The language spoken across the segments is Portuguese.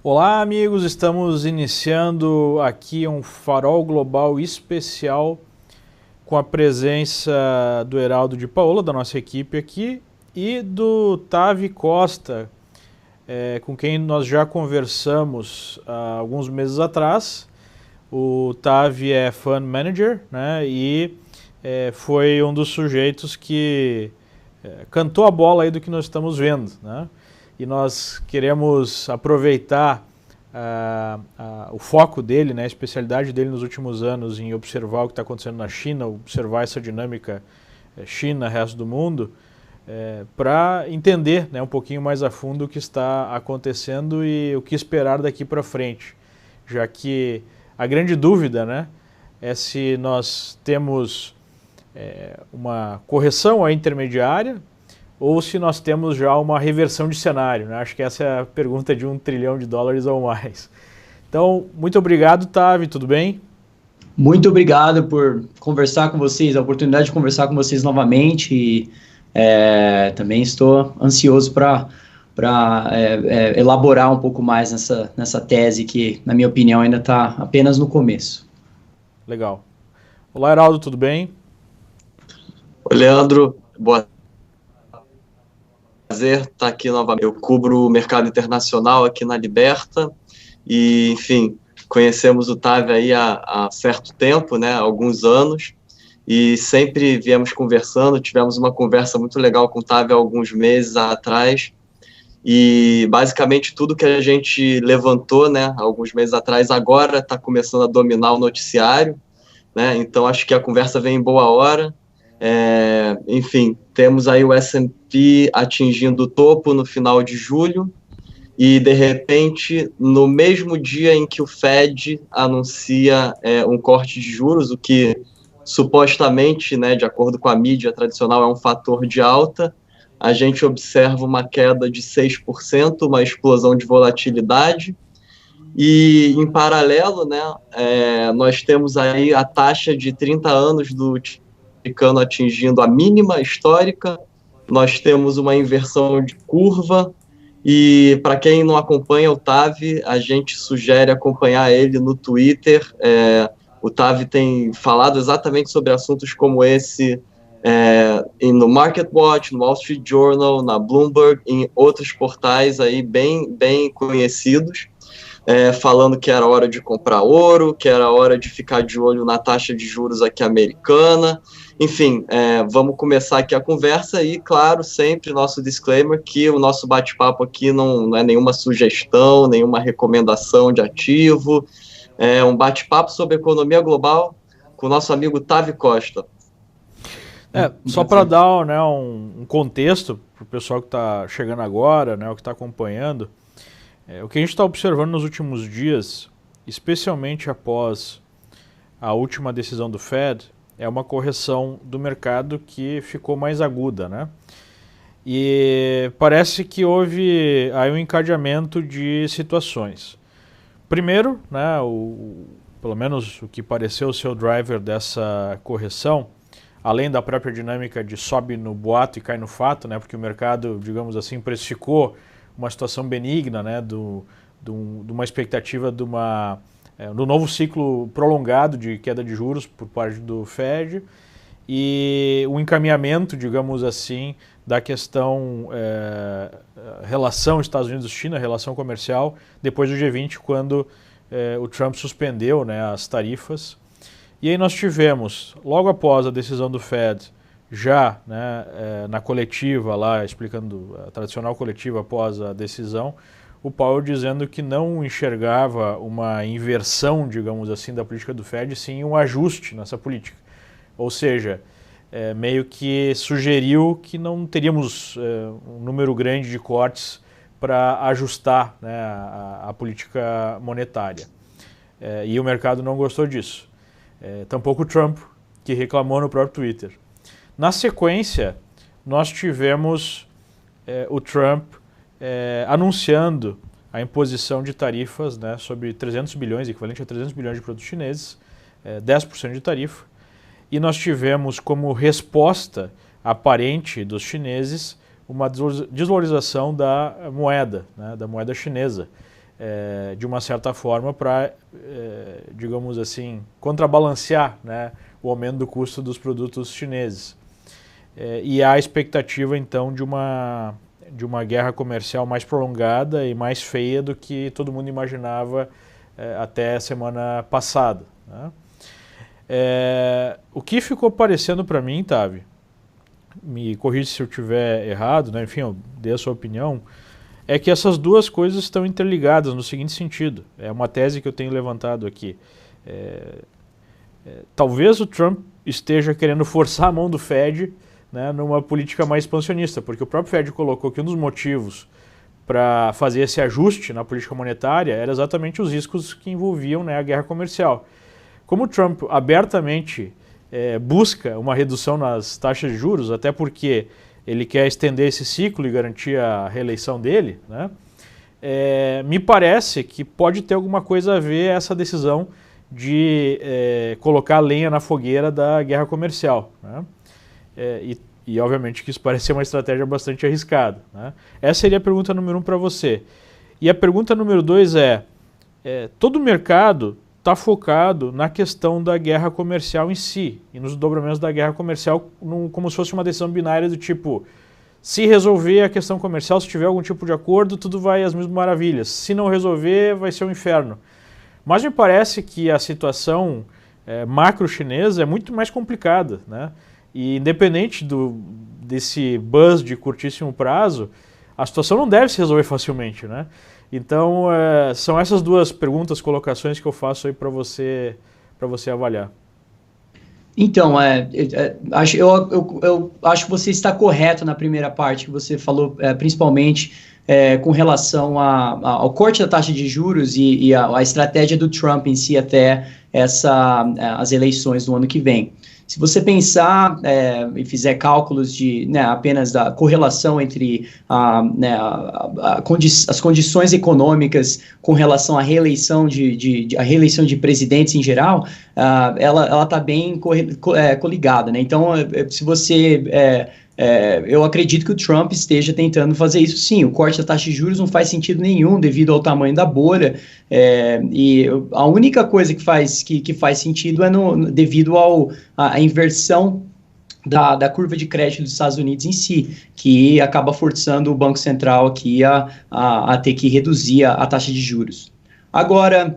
Olá, amigos, estamos iniciando aqui um Farol Global especial com a presença do Heraldo de Paola, da nossa equipe aqui, e do Tavi Costa, com quem nós já conversamos há alguns meses atrás. O Tavi é Fund Manager, né, e foi um dos sujeitos que cantou a bola aí do que nós estamos vendo, né? E nós queremos aproveitar o foco dele, né, a especialidade dele nos últimos anos em observar o que está acontecendo na China, observar essa dinâmica China, resto do mundo, para entender, né, um pouquinho mais a fundo o que está acontecendo e o que esperar daqui para frente, já que a grande dúvida, né, é se nós temos uma correção aí intermediária ou se nós temos já uma reversão de cenário, né? Acho que essa é a pergunta de $1 trilhão ou mais. Então, muito obrigado, Tavi, tudo bem? Muito obrigado por conversar com vocês, a oportunidade de conversar com vocês novamente. Também estou ansioso para elaborar um pouco mais nessa tese que, na minha opinião, ainda está apenas no começo. Legal. Olá, Heraldo, tudo bem? Oi, Leandro, boa prazer estar aqui novamente. Eu cubro o mercado internacional aqui na Liberta e, enfim, conhecemos o Tavi aí há certo tempo, né, há alguns anos, e sempre viemos conversando, tivemos uma conversa muito legal com o Tavi há alguns meses atrás, e basicamente tudo que a gente levantou, né, há alguns meses atrás, agora está começando a dominar o noticiário, né, então acho que a conversa vem em boa hora. Enfim, temos aí o S&P atingindo o topo no final de julho e, de repente, no mesmo dia em que o Fed anuncia um corte de juros, o que supostamente, né, de acordo com a mídia tradicional, é um fator de alta, a gente observa uma queda de 6%, uma explosão de volatilidade. E, em paralelo, né, nós temos aí a taxa de 30 anos do americano atingindo a mínima histórica, nós temos uma inversão de curva, e para quem não acompanha o Tavi, a gente sugere acompanhar ele no Twitter. O Tavi tem falado exatamente sobre assuntos como esse no MarketWatch, no Wall Street Journal, na Bloomberg, em outros portais aí bem conhecidos. Falando que era hora de comprar ouro, que era hora de ficar de olho na taxa de juros aqui americana. Enfim, vamos começar aqui a conversa e, claro, sempre nosso disclaimer que o nosso bate-papo aqui não é nenhuma sugestão, nenhuma recomendação de ativo, é um bate-papo sobre economia global com o nosso amigo Tavi Costa. Só para dar, né, um contexto para o pessoal que está chegando agora, né, o que está acompanhando, o que a gente está observando nos últimos dias, especialmente após a última decisão do Fed, é uma correção do mercado que ficou mais aguda, né? E parece que houve aí um encadeamento de situações. Primeiro, né, pelo menos o que pareceu ser o driver dessa correção, além da própria dinâmica de sobe no boato e cai no fato, né, porque o mercado, digamos assim, precificou uma situação benigna, né, de uma expectativa do novo ciclo prolongado de queda de juros por parte do Fed e o encaminhamento, digamos assim, da questão relação Estados Unidos-China, relação comercial, depois do G20, quando o Trump suspendeu, né, as tarifas. E aí nós tivemos, logo após a decisão do Fed, já, né, na coletiva lá, explicando a tradicional coletiva após a decisão, o Powell dizendo que não enxergava uma inversão, digamos assim, da política do Fed, sim um ajuste nessa política. Ou seja, meio que sugeriu que não teríamos um número grande de cortes para ajustar, né, a política monetária. E o mercado não gostou disso. Tampouco o Trump, que reclamou no próprio Twitter. Na sequência, nós tivemos o Trump anunciando a imposição de tarifas, né, sobre 300 bilhões, equivalente a 300 bilhões de produtos chineses, 10% de tarifa, e nós tivemos como resposta aparente dos chineses uma desvalorização da moeda, né, da moeda chinesa, de uma certa forma para, digamos assim, contrabalancear, né, o aumento do custo dos produtos chineses. E há a expectativa, então, de uma guerra comercial mais prolongada e mais feia do que todo mundo imaginava até a semana passada, né? O que ficou parecendo para mim, Tavi, me corrija se eu estiver errado, né? Enfim, eu dei a sua opinião, é que essas duas coisas estão interligadas no seguinte sentido. É uma tese que eu tenho levantado aqui. Talvez o Trump esteja querendo forçar a mão do Fed, né, numa política mais expansionista, porque o próprio Fed colocou que um dos motivos para fazer esse ajuste na política monetária era exatamente os riscos que envolviam, né, a guerra comercial. Como o Trump abertamente busca uma redução nas taxas de juros, até porque ele quer estender esse ciclo e garantir a reeleição dele, né, me parece que pode ter alguma coisa a ver essa decisão de colocar lenha na fogueira da guerra comercial, né? E obviamente que isso parece ser uma estratégia bastante arriscada, né? Essa seria a pergunta número 1 para você. E a pergunta número 2 todo o mercado está focado na questão da guerra comercial em si, e nos desdobramentos da guerra comercial como se fosse uma decisão binária do tipo, se resolver a questão comercial, se tiver algum tipo de acordo, tudo vai às mil maravilhas. Se não resolver, vai ser um inferno. Mas me parece que a situação macro-chinesa é muito mais complicada, né? E independente desse buzz de curtíssimo prazo, a situação não deve se resolver facilmente, né? Então, são essas duas perguntas, colocações que eu faço aí para você avaliar. Então, eu acho que você está correto na primeira parte que você falou, principalmente com relação ao corte da taxa de juros e a estratégia do Trump em si até as eleições do ano que vem. Se você pensar e fizer cálculos apenas da correlação entre as condições econômicas com relação à reeleição de presidentes em geral, ela está bem coligada, né? Então, se você... eu acredito que o Trump esteja tentando fazer isso sim. O corte da taxa de juros não faz sentido nenhum devido ao tamanho da bolha, e a única coisa que faz sentido é devido à inversão da curva de crédito dos Estados Unidos em si, que acaba forçando o Banco Central aqui a ter que reduzir a taxa de juros. Agora,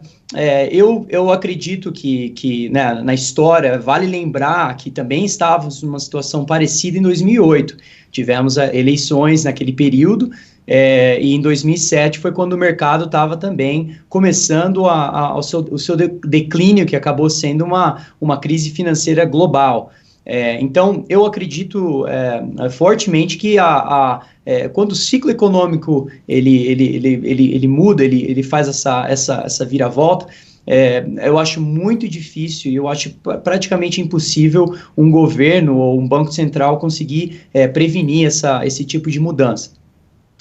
eu acredito que né, na história, vale lembrar que também estávamos numa situação parecida em 2008. Tivemos eleições naquele período, e em 2007 foi quando o mercado estava também começando o seu declínio, que acabou sendo uma crise financeira global. Então, eu acredito fortemente que quando o ciclo econômico ele muda, ele faz essa viravolta, eu acho muito difícil, eu acho praticamente impossível um governo ou um banco central conseguir prevenir esse tipo de mudança.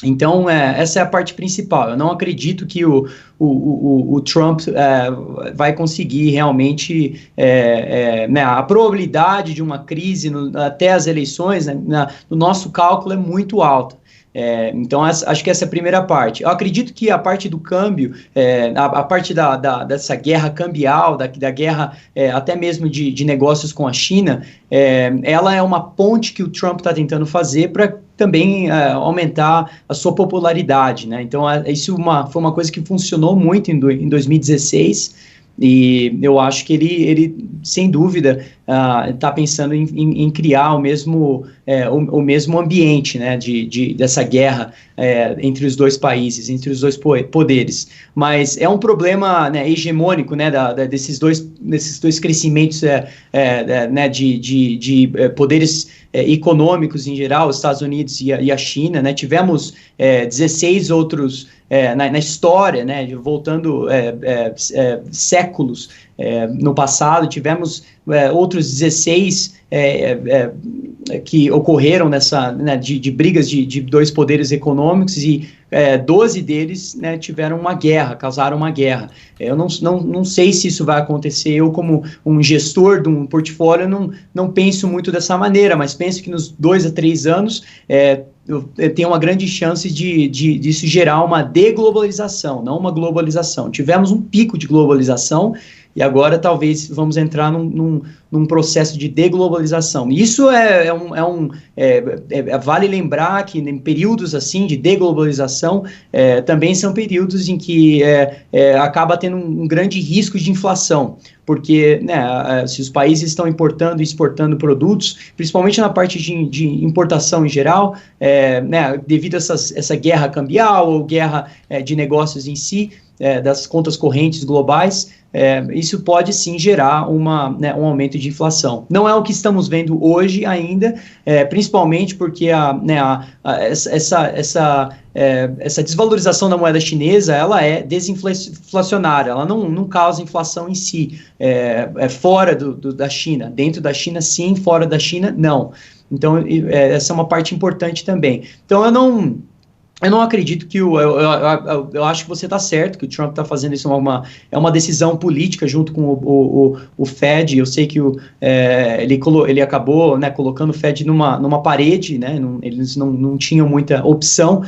Então, essa é a parte principal. Eu não acredito que o Trump vai conseguir realmente... a probabilidade de uma crise até as eleições, né, no nosso cálculo, é muito alta. Então, acho que essa é a primeira parte. Eu acredito que a parte do câmbio, a parte dessa guerra cambial, da guerra até mesmo de negócios com a China, ela é uma ponte que o Trump está tentando fazer para também aumentar a sua popularidade, né? Então, isso foi uma coisa que funcionou muito em 2016, e eu acho que ele sem dúvida, está pensando em criar o mesmo ambiente, né, dessa guerra entre os dois países, entre os dois poderes. Mas é um problema, né, hegemônico, né, desses dois crescimentos né, de poderes econômicos em geral, os Estados Unidos e a China, né? Tivemos 16 outros na história, né, voltando séculos, no passado, tivemos outros 16 que ocorreram nessa, né, de brigas de dois poderes econômicos, e 12 deles, né, tiveram uma guerra, causaram uma guerra. Eu não sei se isso vai acontecer. Eu, como um gestor de um portfólio, não penso muito dessa maneira, mas penso que nos 2 a 3 anos eu tenho uma grande chance disso gerar uma deglobalização, não uma globalização. Tivemos um pico de globalização e agora talvez vamos entrar num processo de deglobalização. Isso vale lembrar que em períodos assim de deglobalização também são períodos em que acaba tendo um grande risco de inflação, porque, né, se os países estão importando e exportando produtos, principalmente na parte de importação em geral, né, devido a essa guerra cambial ou guerra de negócios em si, das contas correntes globais, isso pode sim gerar um aumento de inflação. Não é o que estamos vendo hoje ainda, principalmente porque essa desvalorização da moeda chinesa, ela é desinflacionária, ela não causa inflação em si, fora da China. Dentro da China, sim; fora da China, não. Então, essa é uma parte importante também. Então, eu não acredito que eu acho que você está certo, que o Trump está fazendo isso, é uma decisão política junto com o Fed. Eu sei que ele acabou, né, colocando o Fed numa parede, né, eles não tinham muita opção,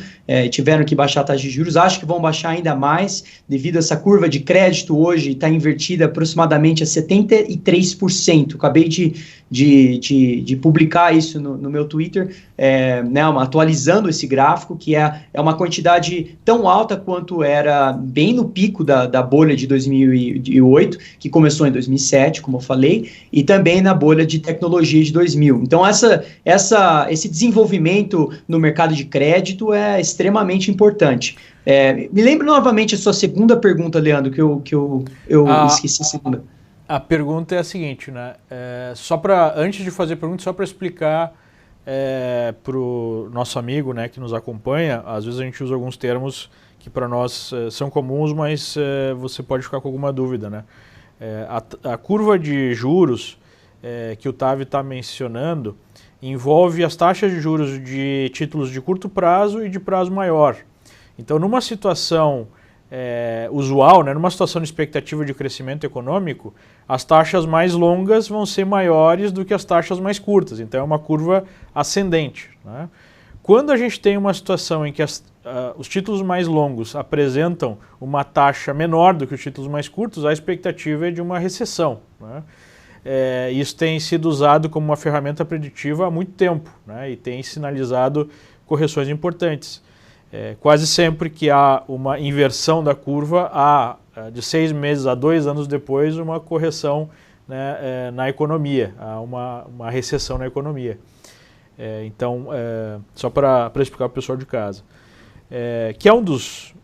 tiveram que baixar a taxa de juros. Acho que vão baixar ainda mais, devido a essa curva de crédito hoje está invertida aproximadamente a 73%. Acabei de publicar isso no meu Twitter, né, atualizando esse gráfico, que é uma quantidade tão alta quanto era bem no pico da bolha de 2008, que começou em 2007, como eu falei, e também na bolha de tecnologia de 2000. Então, esse desenvolvimento no mercado de crédito é extremamente importante. Me lembra novamente a sua segunda pergunta, Leandro, que eu esqueci a segunda. A pergunta é a seguinte, né? Antes de fazer a pergunta, só para explicar para o nosso amigo, né, que nos acompanha, às vezes a gente usa alguns termos que para nós são comuns, mas você pode ficar com alguma dúvida, né? A curva de juros que o Tavi está mencionando envolve as taxas de juros de títulos de curto prazo e de prazo maior. Então, numa situação usual, né, numa situação de expectativa de crescimento econômico, as taxas mais longas vão ser maiores do que as taxas mais curtas. Então, é uma curva ascendente, né? Quando a gente tem uma situação em que os títulos mais longos apresentam uma taxa menor do que os títulos mais curtos, a expectativa é de uma recessão, né? Isso tem sido usado como uma ferramenta preditiva há muito tempo, né, e tem sinalizado correções importantes. Quase sempre que há uma inversão da curva, há de 6 meses a 2 anos depois uma correção, né, na economia, há uma recessão na economia. Então, só para explicar para o pessoal de casa, que é um dos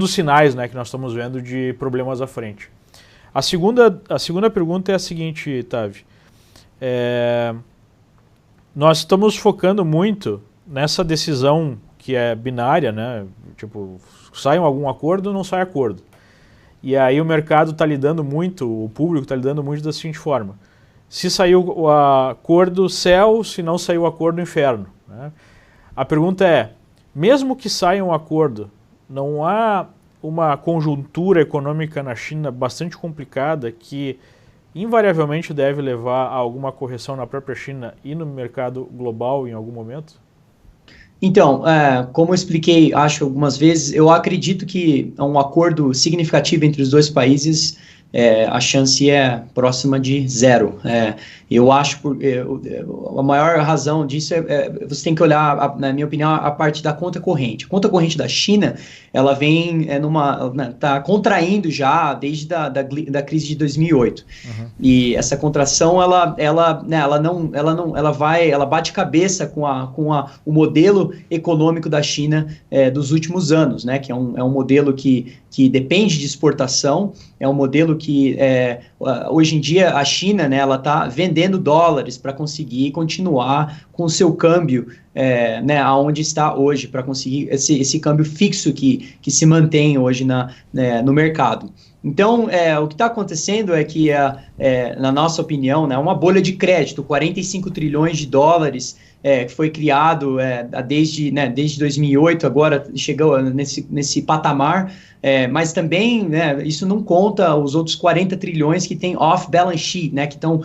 sinais, né, que nós estamos vendo de problemas à frente. A segunda pergunta é a seguinte, Tavi. Nós estamos focando muito nessa decisão que é binária, né? Tipo, sai algum acordo, não sai acordo. E aí o mercado está lidando muito, o público está lidando muito da seguinte forma: se saiu o acordo, céu; se não saiu o acordo, inferno, né? A pergunta é, mesmo que saia um acordo, não há uma conjuntura econômica na China bastante complicada que invariavelmente deve levar a alguma correção na própria China e no mercado global em algum momento? Então, como eu expliquei, acho algumas vezes, eu acredito que um acordo significativo entre os dois países, a chance é próxima de 0. Eu acho a maior razão disso você tem que olhar, na minha opinião, a parte da conta corrente. A conta corrente da China, ela vem tá contraindo já desde da crise de 2008. Uhum. E essa contração, ela bate cabeça com o modelo econômico da China dos últimos anos, né? Que é um modelo que depende de exportação, é um modelo que hoje em dia a China, né, ela está vendendo dólares para conseguir continuar com o seu câmbio, né, aonde está hoje, para conseguir esse câmbio fixo que se mantém hoje no mercado. Então, o que está acontecendo é que, na nossa opinião, né, uma bolha de crédito, 45 trilhões de dólares, que foi criado desde 2008, agora chegou nesse patamar, mas também, né, isso não conta os outros 40 trilhões que tem off-balance sheet, né, que estão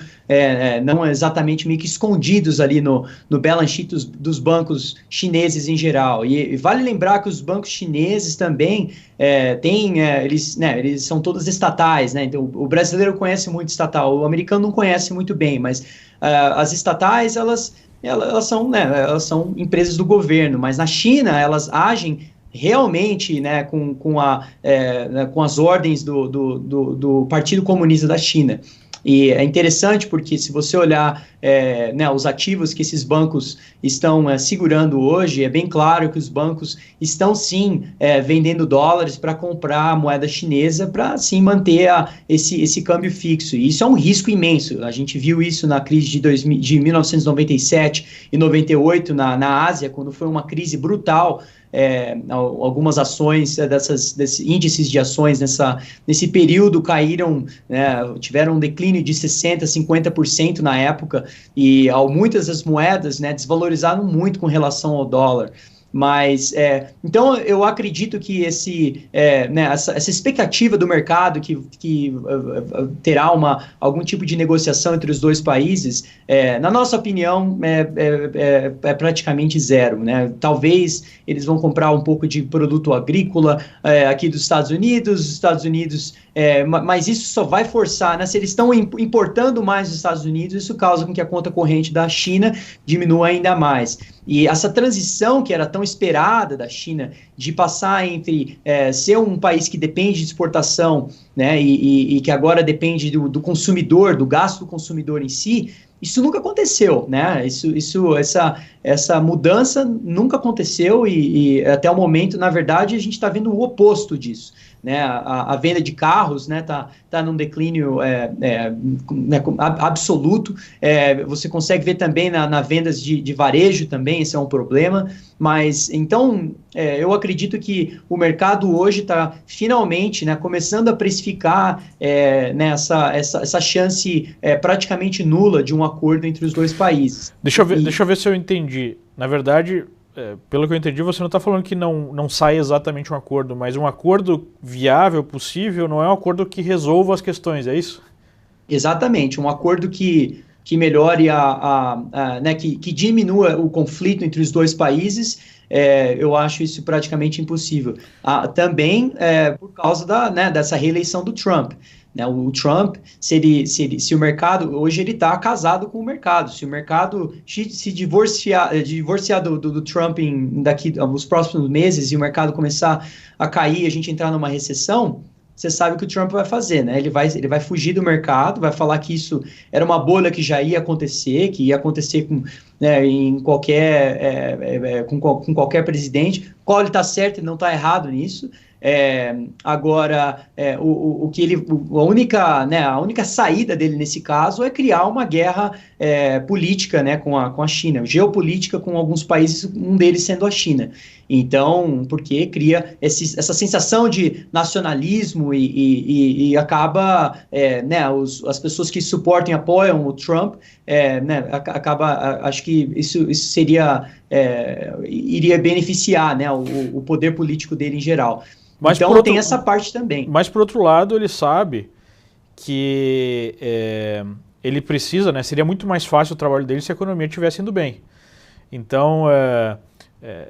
não exatamente meio que escondidos ali no balance sheet dos bancos chineses em geral. E vale lembrar que os bancos chineses também eles são todos estatais, né? Então, o brasileiro conhece muito estatal, o americano não conhece muito bem, mas as estatais, elas são empresas do governo, mas na China elas agem realmente, né, com as ordens do Partido Comunista da China. E é interessante porque se você olhar os ativos que esses bancos estão segurando hoje, é bem claro que os bancos estão sim vendendo dólares para comprar a moeda chinesa para sim manter esse câmbio fixo. E isso é um risco imenso. A gente viu isso na crise de 1997 e 98 na Ásia, quando foi uma crise brutal. Algumas ações desses índices de ações nesse período caíram, tiveram um declínio de 60%, 50% na época, e muitas das moedas desvalorizaram muito com relação ao dólar. Mas, então, eu acredito que essa expectativa do mercado que terá algum tipo de negociação entre os dois países, na nossa opinião, é praticamente zero, né? Talvez eles vão comprar um pouco de produto agrícola aqui dos Estados Unidos, mas isso só vai forçar, né? Se eles estão importando mais dos Estados Unidos, isso causa com que a conta corrente da China diminua ainda mais. E essa transição que era tão esperada da China, de passar entre ser um país que depende de exportação, né, e que agora depende do consumidor, do gasto do consumidor em si, isso nunca aconteceu, né? Essa mudança nunca aconteceu e até o momento, na verdade, a gente está vendo o oposto disso. Né, a venda de carros, né, tá num declínio absoluto. Você consegue ver também na vendas de varejo também, esse é um problema. Mas, então, eu acredito que o mercado hoje está finalmente, né, começando a precificar essa chance praticamente nula de um acordo entre os dois países. Deixa eu ver se eu entendi. Na verdade, pelo que eu entendi, você não está falando que não sai exatamente um acordo, mas um acordo viável, possível, não é um acordo que resolva as questões, é isso? Exatamente, um acordo que melhore, que diminua o conflito entre os dois países. Eu acho isso praticamente impossível. Também por causa dessa reeleição do Trump. Né, o Trump, se o mercado, hoje ele está casado com o mercado, se o mercado se divorciar do Trump daqui nos próximos meses e o mercado começar a cair, a gente entrar numa recessão, você sabe o que o Trump vai fazer, né? Ele vai fugir do mercado, vai falar que isso era uma bolha que já ia acontecer, em qualquer, com qualquer presidente. Qual ele está certo e não está errado nisso. Agora, a única saída dele nesse caso é criar uma guerra política, né, com a China, geopolítica com alguns países, um deles sendo a China. Então, porque cria essa sensação de nacionalismo e acaba, as pessoas que suportam e apoiam o Trump, acho que isso iria beneficiar, né, o poder político dele em geral. Mas então tem essa parte também. Mas, por outro lado, ele sabe que ele precisa, né, seria muito mais fácil o trabalho dele se a economia estivesse indo bem. Então,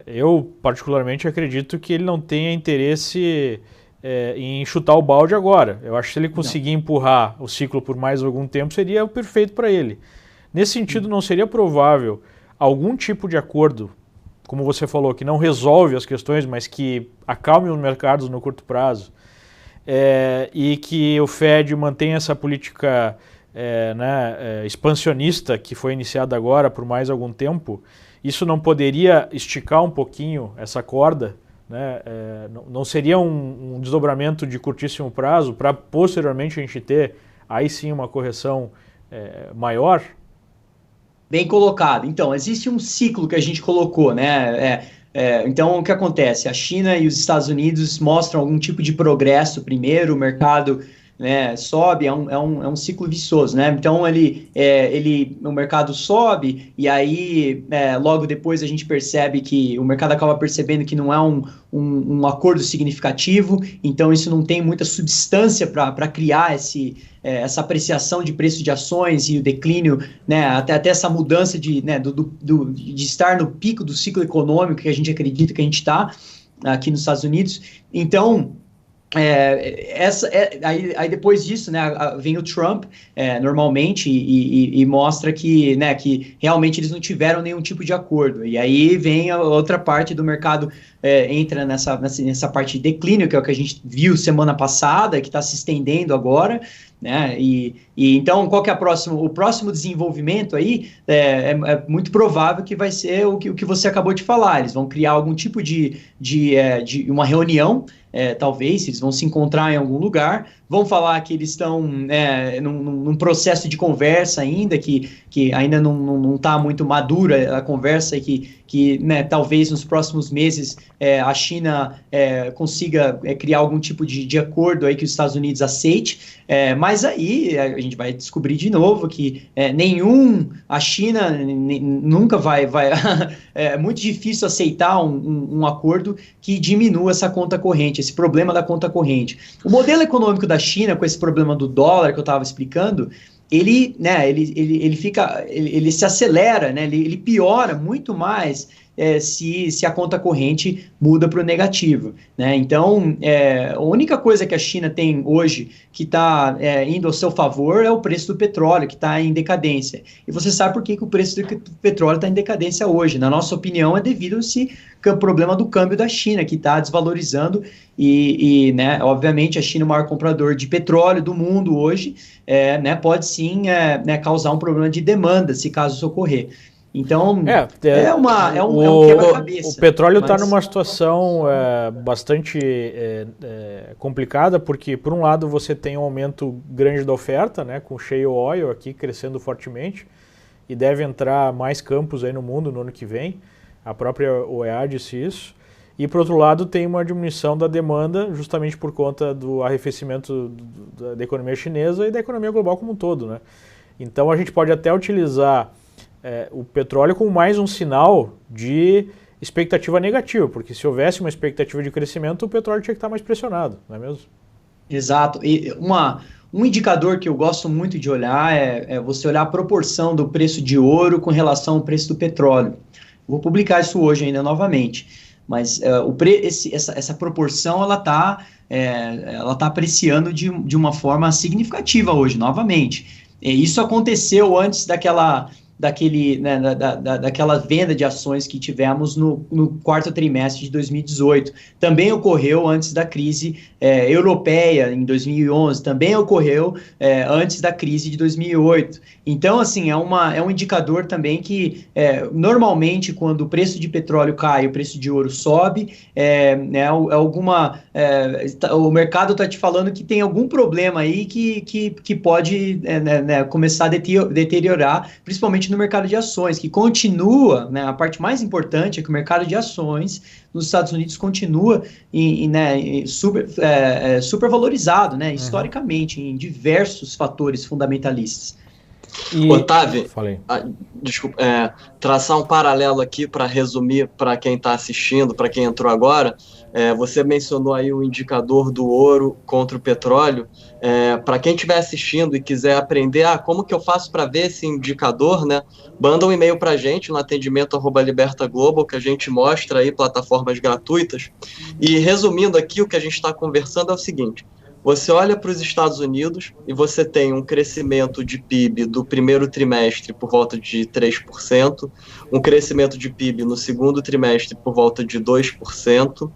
eu particularmente acredito que ele não tenha interesse em chutar o balde agora. Eu acho que se ele conseguir empurrar o ciclo por mais algum tempo, seria o perfeito para ele. Nesse sentido, não seria provável algum tipo de acordo, como você falou, que não resolve as questões, mas que acalme os mercados no curto prazo, e que o Fed mantenha essa política expansionista que foi iniciada agora por mais algum tempo, isso não poderia esticar um pouquinho essa corda, né? Não seria um desdobramento de curtíssimo prazo para posteriormente a gente ter aí sim uma correção maior? Bem colocado. Então, existe um ciclo que a gente colocou, né? Então, o que acontece? A China e os Estados Unidos mostram algum tipo de progresso primeiro, o mercado, né, sobe, é um ciclo vicioso, né? Então, o mercado sobe e aí, logo depois a gente percebe que o mercado acaba percebendo que não é um acordo significativo, então isso não tem muita substância para criar essa apreciação de preço de ações e o declínio, né, até essa mudança de estar no pico do ciclo econômico que a gente acredita que a gente está aqui nos Estados Unidos. Então, aí depois disso, né, vem o Trump, normalmente, e mostra que, né, que realmente eles não tiveram nenhum tipo de acordo. E aí vem a outra parte do mercado, entra nessa parte de declínio, que é o que a gente viu semana passada, que está se estendendo agora, né? E então, qual que é o próximo desenvolvimento aí? É muito provável que vai ser o que você acabou de falar. Eles vão criar algum tipo de uma reunião, talvez, eles vão se encontrar em algum lugar, vão falar que eles estão num processo de conversa ainda, que ainda não está muito madura a conversa, e que né, talvez nos próximos meses a China consiga criar algum tipo de acordo aí que os Estados Unidos aceite, mas aí a gente vai descobrir de novo que a China nunca vai é muito difícil aceitar um acordo que diminua essa conta corrente, esse problema da conta corrente. O modelo econômico da China, com esse problema do dólar que eu estava explicando, ele se acelera, né? Ele piora muito mais se a conta corrente muda para o negativo, né? Então, a única coisa que a China tem hoje que está indo ao seu favor é o preço do petróleo, que está em decadência. E você sabe por que o preço do petróleo está em decadência hoje? Na nossa opinião, é devido a esse problema do câmbio da China, que está desvalorizando né, obviamente, a China é o maior comprador de petróleo do mundo hoje, né, pode sim causar um problema de demanda, se caso isso ocorrer. Então, um quebra-cabeça. O petróleo está numa situação bastante complicada, porque, por um lado, você tem um aumento grande da oferta, né, com o shale oil aqui crescendo fortemente, e deve entrar mais campos aí no mundo no ano que vem. A própria OEA disse isso. E, por outro lado, tem uma diminuição da demanda, justamente por conta do arrefecimento da economia chinesa e da economia global como um todo, né? Então, a gente pode até utilizar o petróleo como mais um sinal de expectativa negativa, porque se houvesse uma expectativa de crescimento, o petróleo tinha que estar mais pressionado, não é mesmo? Exato. E um indicador que eu gosto muito de olhar é você olhar a proporção do preço de ouro com relação ao preço do petróleo. Vou publicar isso hoje ainda novamente, mas essa proporção ela tá apreciando de uma forma significativa hoje, novamente. Isso aconteceu antes daquela venda de ações que tivemos no quarto trimestre de 2018. Também ocorreu antes da crise europeia, em 2011. Também ocorreu antes da crise de 2008. Então, assim, é um indicador também que, normalmente, quando o preço de petróleo cai e o preço de ouro sobe, o mercado está te falando que tem algum problema aí que pode começar a deteriorar, principalmente no mercado de ações, que continua, né, a parte mais importante é que o mercado de ações nos Estados Unidos continua super valorizado, né, historicamente, em diversos fatores fundamentalistas. Otávio, desculpa, traçar um paralelo aqui para resumir para quem está assistindo, para quem entrou agora. Você mencionou aí o indicador do ouro contra o petróleo. Para quem estiver assistindo e quiser aprender, como que eu faço para ver esse indicador, né? Manda um e-mail para a gente no atendimento@libertaglobal, que a gente mostra aí plataformas gratuitas. E resumindo aqui, o que a gente está conversando é o seguinte: você olha para os Estados Unidos e você tem um crescimento de PIB do primeiro trimestre por volta de 3%, um crescimento de PIB no segundo trimestre por volta de 2%,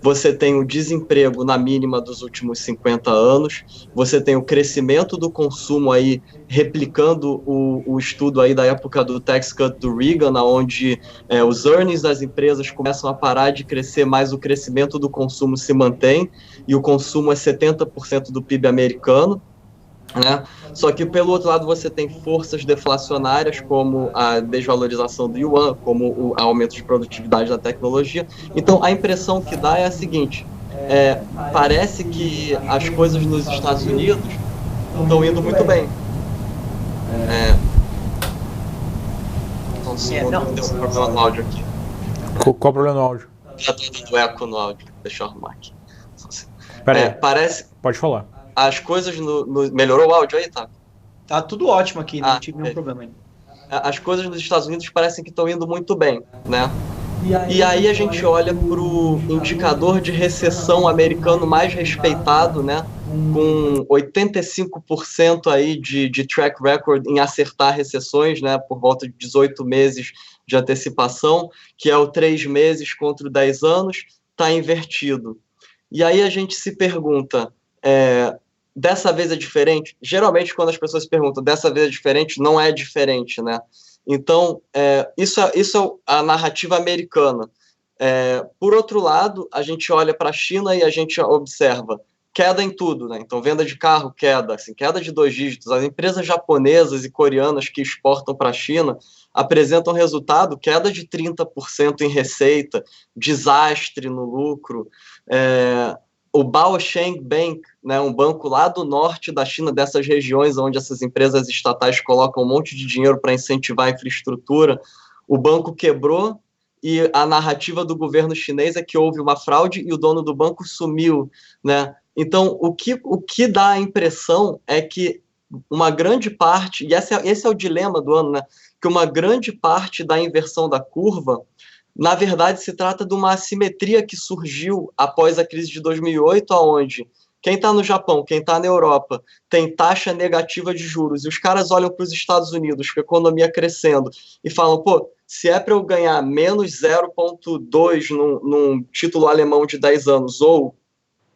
você tem o desemprego na mínima dos últimos 50 anos, você tem o crescimento do consumo aí, replicando o estudo aí da época do tax cut do Reagan, onde os earnings das empresas começam a parar de crescer, mas o crescimento do consumo se mantém, e o consumo é 70% do PIB americano. né? Só que pelo outro lado você tem forças deflacionárias como a desvalorização do yuan, como o aumento de produtividade da tecnologia. Então a impressão que dá é a seguinte: parece que as coisas nos Estados Unidos estão indo muito bem. Então, deu um problema no áudio aqui. Qual o problema no áudio? Já tô dando eco no áudio. Deixa eu arrumar aqui. Peraí, pode falar. As coisas melhorou o áudio aí, tá? Tá tudo ótimo aqui, não tive nenhum problema ainda. As coisas nos Estados Unidos parecem que estão indo muito bem, né? E aí a gente olha para o indicador de recessão americano mais respeitado, né? Com 85% aí de track record em acertar recessões, né? Por volta de 18 meses de antecipação, que é o 3 meses contra o 10 anos, está invertido. E aí a gente se pergunta, dessa vez é diferente? Geralmente, quando as pessoas se perguntam, dessa vez é diferente, não é diferente, né? Então, isso é a narrativa americana. Por outro lado, a gente olha para a China e a gente observa queda em tudo, né? Então, venda de carro, queda, assim, queda de 2 dígitos. As empresas japonesas e coreanas que exportam para a China apresentam resultado, queda de 30% em receita, desastre no lucro. O Baosheng Bank, né, um banco lá do norte da China, dessas regiões onde essas empresas estatais colocam um monte de dinheiro para incentivar a infraestrutura, o banco quebrou e a narrativa do governo chinês é que houve uma fraude e o dono do banco sumiu, né? Então, o que dá a impressão é que uma grande parte, e esse é o dilema do ano, né? Que uma grande parte da inversão da curva, na verdade, se trata de uma assimetria que surgiu após a crise de 2008, onde quem está no Japão, quem está na Europa, tem taxa negativa de juros, e os caras olham para os Estados Unidos, com a economia crescendo, e falam, pô, se é para eu ganhar menos 0,2 num título alemão de 10 anos, ou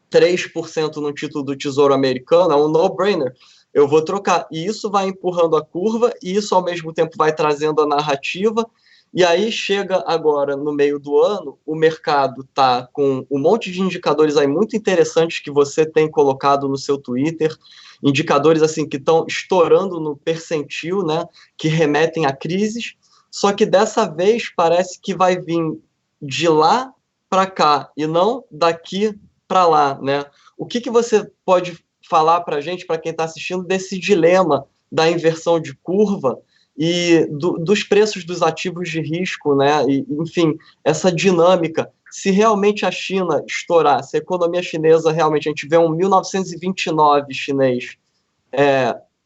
3% no título do Tesouro Americano, é um no-brainer. Eu vou trocar. E isso vai empurrando a curva, e isso, ao mesmo tempo, vai trazendo a narrativa. E aí chega agora, no meio do ano, o mercado está com um monte de indicadores aí muito interessantes que você tem colocado no seu Twitter, indicadores assim que estão estourando no percentil, né, que remetem a crises, só que dessa vez parece que vai vir de lá para cá e não daqui para lá, né? O que você pode falar para a gente, para quem está assistindo, desse dilema da inversão de curva e dos preços dos ativos de risco, né? E, enfim, essa dinâmica. Se realmente a China estourar, se a economia chinesa realmente, a gente vê um 1929 chinês,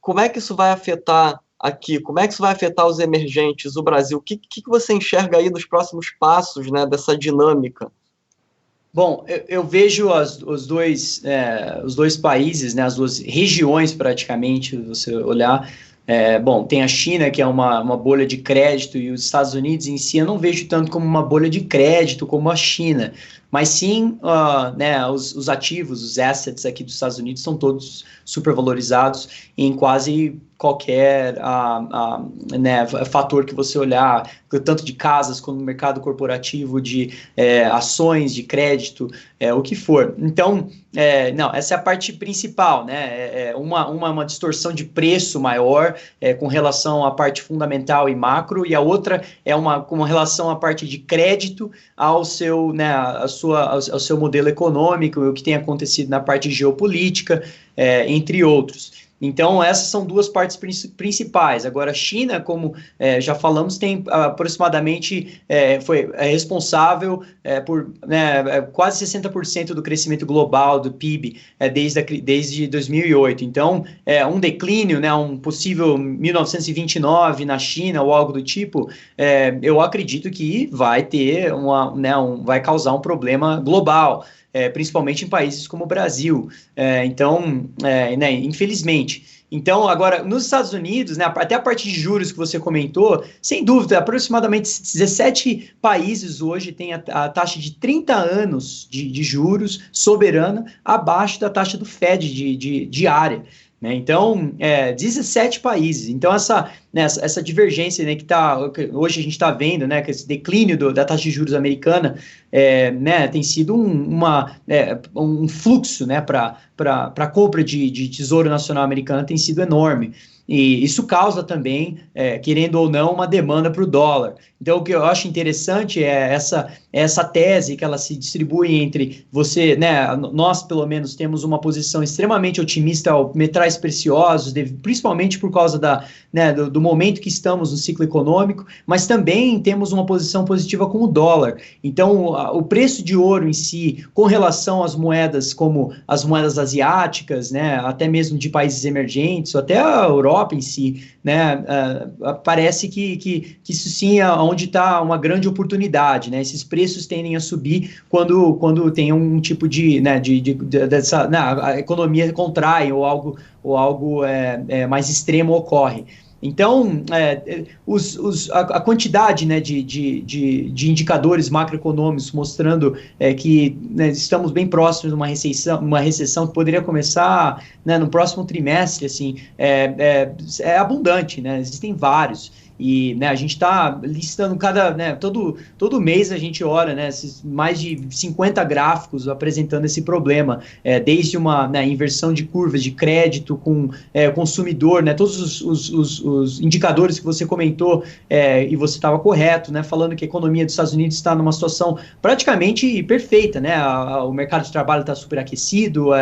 como é que isso vai afetar aqui? Como é que isso vai afetar os emergentes, o Brasil? O que você enxerga aí nos próximos passos, né, dessa dinâmica? Bom, eu vejo os dois países, né, as duas regiões praticamente, você olhar. Bom, tem a China, que é uma bolha de crédito, e os Estados Unidos em si eu não vejo tanto como uma bolha de crédito como a China, mas sim, né, os ativos, os assets aqui dos Estados Unidos são todos supervalorizados em quase qualquer né, fator que você olhar, tanto de casas como no mercado corporativo, de ações, de crédito, o que for. Então, não, essa é a parte principal, né? Uma distorção de preço maior com relação à parte fundamental e macro, e a outra é com relação à parte de crédito ao seu, né, ao seu modelo econômico, o que tem acontecido na parte geopolítica, entre outros. Então, essas são duas partes principais. Agora, a China, como já falamos, tem aproximadamente, foi responsável por quase 60% do crescimento global do PIB desde 2008. Então, um declínio, né, um possível 1929 na China ou algo do tipo, eu acredito que vai ter vai causar um problema global. Principalmente em países como o Brasil. Então, né, infelizmente. Então, agora, nos Estados Unidos, né, até a parte de juros que você comentou, sem dúvida, aproximadamente 17 países hoje têm a taxa de 30 anos de juros soberana abaixo da taxa do Fed diária. né? Então, 17 países. Então, essa divergência, né, hoje a gente está vendo, né, que esse declínio da taxa de juros americana, né, tem sido um fluxo, né, para a compra de tesouro nacional americano tem sido enorme. E isso causa também, querendo ou não, uma demanda para o dólar. Então, o que eu acho interessante é essa tese que ela se distribui entre você, né, nós pelo menos temos uma posição extremamente otimista ao metais preciosos, principalmente por causa do momento que estamos no ciclo econômico, mas também temos uma posição positiva com o dólar. Então, o preço de ouro em si, com relação às moedas como as moedas asiáticas, né, até mesmo de países emergentes, ou até a Europa em si, né, parece que isso sim é onde está uma grande oportunidade, né? Esses preços tendem a subir quando tem um tipo a economia contrai ou algo mais extremo ocorre. Então, a quantidade, né, de indicadores macroeconômicos mostrando que, né, estamos bem próximos de uma recessão que poderia começar, né, no próximo trimestre, assim, é abundante, né? Existem vários. E, né, a gente está listando todo mês a gente olha, né, esses mais de 50 gráficos apresentando esse problema, desde uma, né, inversão de curvas de crédito com consumidor, né, todos os indicadores que você comentou, e você estava correto, né, falando que a economia dos Estados Unidos está numa situação praticamente perfeita, né, o mercado de trabalho está superaquecido,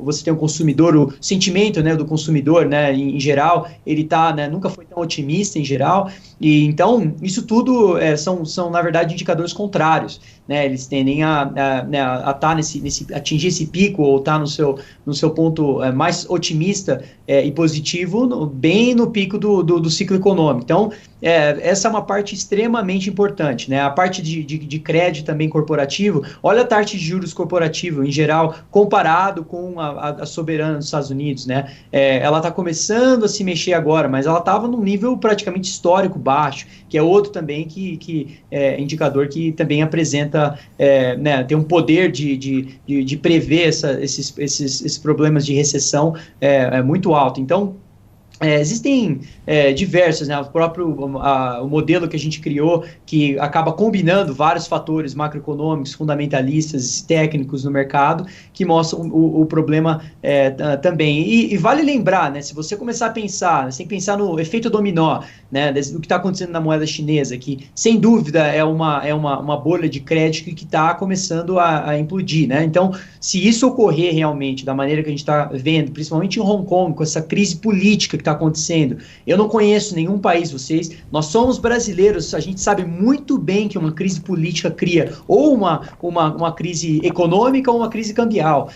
você tem um consumidor, o sentimento, né, do consumidor, né, em geral, ele está, né, nunca foi tão otimista em geral, e então isso tudo são na verdade indicadores contrários, né? Eles tendem a estar atingir esse pico ou estar no seu ponto mais otimista e positivo, bem no pico do ciclo econômico. Então, essa é uma parte extremamente importante, né? A parte de crédito também corporativo, olha a taxa de juros corporativo em geral, comparado com a soberana dos Estados Unidos, né? Ela está começando a se mexer agora, mas ela estava num nível praticamente histórico baixo, que é outro também indicador que também apresenta, né, tem um poder de prever esses problemas de recessão muito alto. Então, existem diversos, né, o modelo que a gente criou, que acaba combinando vários fatores macroeconômicos, fundamentalistas e técnicos no mercado, que mostram o problema também. E vale lembrar, né, se você começar a pensar, você tem que pensar no efeito dominó, né, do que está acontecendo na moeda chinesa, que sem dúvida é uma bolha de crédito que está começando a implodir, né? Então, se isso ocorrer realmente da maneira que a gente está vendo, principalmente em Hong Kong, com essa crise política que está acontecendo, eu não conheço nenhum país, nós somos brasileiros, a gente sabe muito bem que uma crise política cria ou uma crise econômica ou uma crise cambial.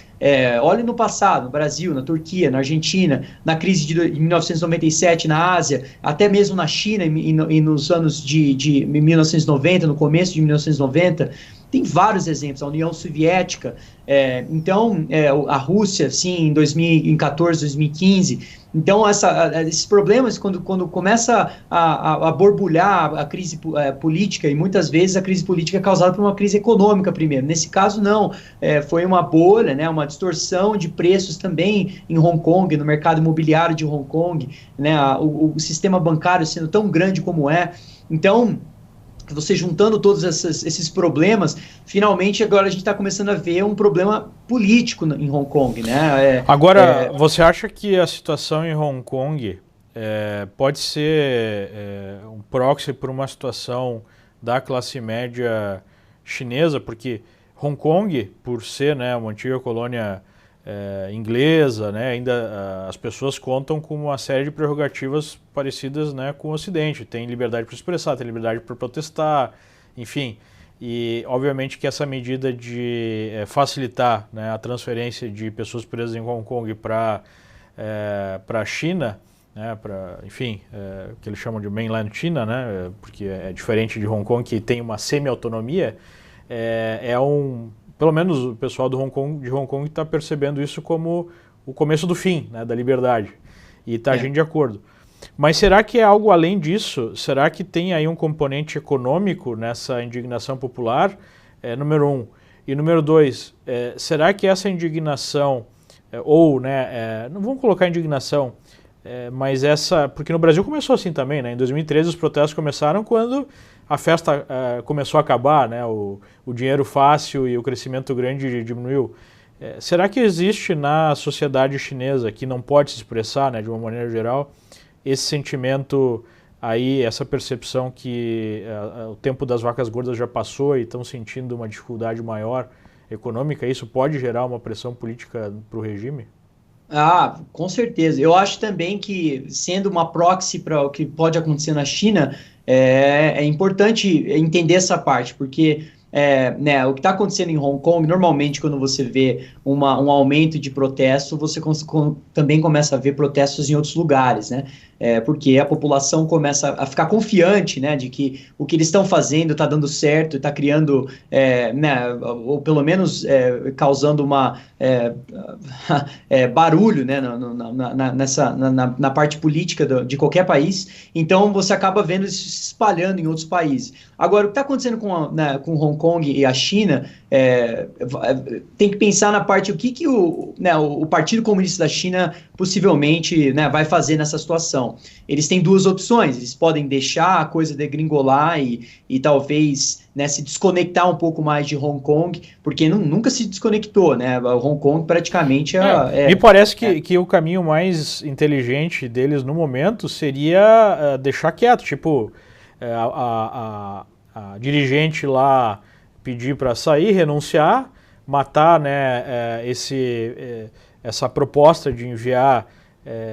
Olhe no passado, no Brasil, na Turquia, na Argentina, na crise de 1997 na Ásia, até mesmo na China e nos anos de 1990, no começo de 1990, tem vários exemplos, a União Soviética, então a Rússia, sim, em 2014, 2015. Então, esses problemas, quando começa a borbulhar a crise política, e muitas vezes a crise política é causada por uma crise econômica primeiro. Nesse caso, não. Foi uma bolha, né, uma distorção de preços também em Hong Kong, no mercado imobiliário de Hong Kong, né, o sistema bancário sendo tão grande como é. Então, você juntando todos esses problemas, finalmente agora a gente está começando a ver um problema político em Hong Kong, né? Agora, você acha que a situação em Hong Kong pode ser um proxy para uma situação da classe média chinesa? Porque Hong Kong, por ser, né, uma antiga colônia inglesa, né, ainda as pessoas contam com uma série de prerrogativas parecidas, né, com o Ocidente. Tem liberdade para expressar, tem liberdade para protestar, enfim. E, obviamente, que essa medida de facilitar, né, a transferência de pessoas presas em Hong Kong para a China, né, enfim, que eles chamam de mainland China, né, porque é diferente de Hong Kong, que tem uma semi-autonomia, pelo menos o pessoal de Hong Kong está percebendo isso como o começo do fim, né, da liberdade, e está agindo de acordo. Mas será que é algo além disso? Será que tem aí um componente econômico nessa indignação popular? Número um. E número dois, será que essa indignação ou, né, não vamos colocar indignação, mas porque no Brasil começou assim também, né? Em 2013 os protestos começaram quando a festa começou a acabar, né? O dinheiro fácil e o crescimento grande diminuiu. Será que existe na sociedade chinesa, que não pode se expressar, né, de uma maneira geral, esse sentimento aí, essa percepção que o tempo das vacas gordas já passou e estão sentindo uma dificuldade maior econômica? Isso pode gerar uma pressão política para o regime? Ah, com certeza. Eu acho também que, sendo uma proxy para o que pode acontecer na China, é importante entender essa parte, porque né, o que está acontecendo em Hong Kong, normalmente quando você vê um aumento de protesto, você também começa a ver protestos em outros lugares, né? Porque a população começa a ficar confiante, né, de que o que eles estão fazendo está dando certo, está criando, né, ou pelo menos causando uma barulho, né, na parte política de qualquer país. Então você acaba vendo isso se espalhando em outros países. Agora, o que está acontecendo com Hong Kong e a China, tem que pensar na parte, o que o Partido Comunista da China possivelmente, né, vai fazer nessa situação. Eles têm duas opções: eles podem deixar a coisa degringolar e talvez, né, se desconectar um pouco mais de Hong Kong, porque nunca se desconectou, né? Hong Kong praticamente me parece que o caminho mais inteligente deles no momento seria deixar quieto, tipo, a dirigente lá pedir para sair, renunciar, matar, né, essa proposta de enviar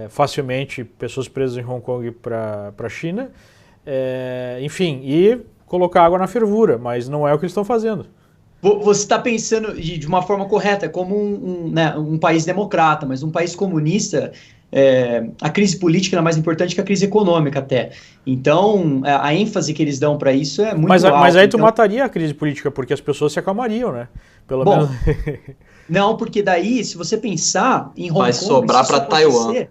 facilmente pessoas presas em Hong Kong para a China, enfim, e colocar água na fervura, mas não é o que eles estão fazendo. Você está pensando de uma forma correta, como um país democrata, mas um país comunista, a crise política é mais importante que a crise econômica até. Então, a ênfase que eles dão para isso é muito alta. Mas aí tu mataria a crise política, porque as pessoas se acalmariam, né? Pelo menos. Não, porque daí, se você pensar em Hong Kong, vai sobrar para Taiwan.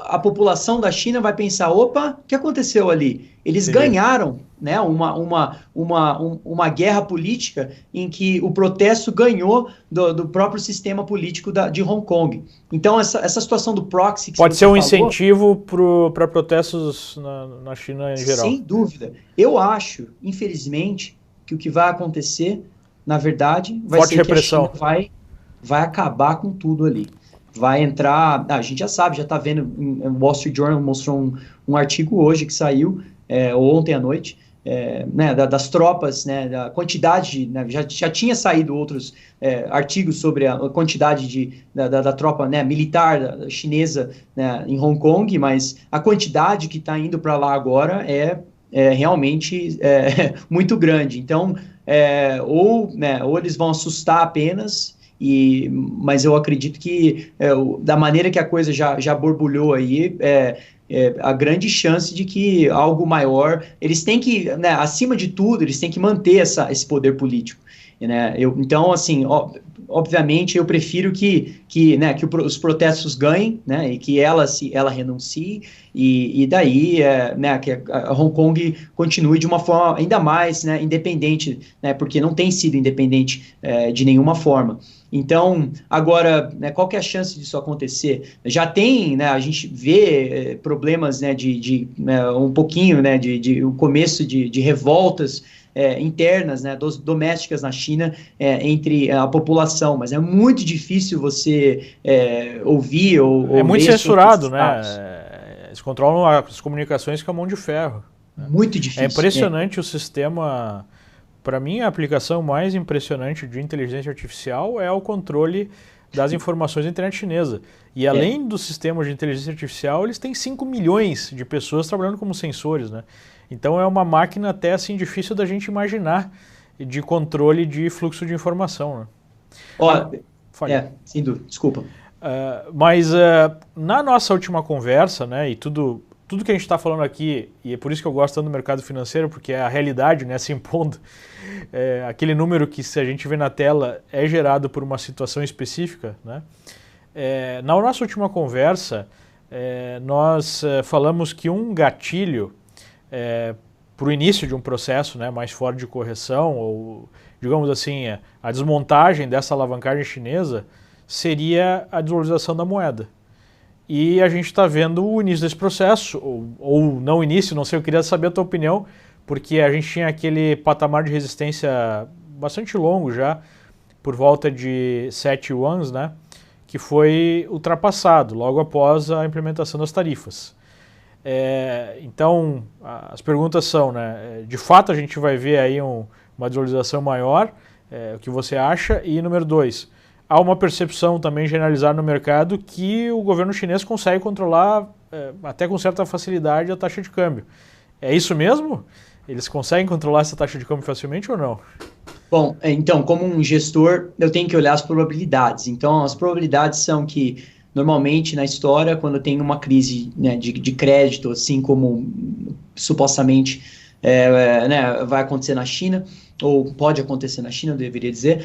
A população da China vai pensar: opa, o que aconteceu ali? Eles ganharam, né, uma guerra política em que o protesto ganhou do próprio sistema político de Hong Kong. Então, essa situação do proxy... Pode ser um incentivo para protestos na China em geral. Sem dúvida. Eu acho, infelizmente, que o que vai acontecer, na verdade, vai forte ser repressão. Que a China vai acabar com tudo ali. Vai entrar... a gente já sabe, já está vendo, o Wall Street Journal mostrou um artigo hoje que saiu, ontem à noite, né, das tropas, né, da quantidade, né, já tinha saído outros artigos sobre a quantidade da tropa, né, militar chinesa, né, em Hong Kong, mas a quantidade que está indo para lá agora é realmente muito grande. Então, ou eles vão assustar apenas... mas eu acredito que da maneira que a coisa já borbulhou aí, a grande chance de que algo maior, eles têm que, né, acima de tudo, eles têm que manter esse poder político, né? Então, assim, obviamente, eu prefiro que os protestos ganhem, né, e que ela renuncie, e daí, né, que a Hong Kong continue de uma forma ainda mais, né, independente, né, porque não tem sido independente de nenhuma forma. Então, agora, né, qual que é a chance disso acontecer? Já tem, né, a gente vê problemas, né, um pouquinho, né, o começo de revoltas internas, né, domésticas na China, entre a população, mas é muito difícil você ouvir ou é muito censurado, né? Eles controlam as comunicações com a mão de ferro. Muito difícil. É impressionante o sistema. Para mim, a aplicação mais impressionante de inteligência artificial é o controle das informações da internet chinesa. E além dos sistemas de inteligência artificial, eles têm 5 milhões de pessoas trabalhando como sensores, né? Então é uma máquina até assim difícil da gente imaginar de controle de fluxo de informação, né? Sem dúvida, desculpa. Mas na nossa última conversa, né, e tudo que a gente está falando aqui, e é por isso que eu gosto tanto do mercado financeiro, porque é a realidade, né, se impondo, aquele número que, se a gente vê na tela, é gerado por uma situação específica, né? Na nossa última conversa, nós falamos que um gatilho para o início de um processo, né, mais forte de correção, ou, digamos assim, a desmontagem dessa alavancagem chinesa, seria a desvalorização da moeda. E a gente está vendo o início desse processo, ou não o início, não sei, eu queria saber a tua opinião, porque a gente tinha aquele patamar de resistência bastante longo já, por volta de 7 yuans, né, que foi ultrapassado logo após a implementação das tarifas. Então, as perguntas são, né, de fato a gente vai ver aí uma desvalorização maior, o que você acha? E número 2, há uma percepção também generalizada no mercado que o governo chinês consegue controlar até com certa facilidade a taxa de câmbio. É isso mesmo? Eles conseguem controlar essa taxa de câmbio facilmente ou não? Bom, então, como um gestor, eu tenho que olhar as probabilidades. Então, as probabilidades são que, normalmente, na história, quando tem uma crise, né, de crédito, assim como supostamente né, vai acontecer na China, ou pode acontecer na China, eu deveria dizer,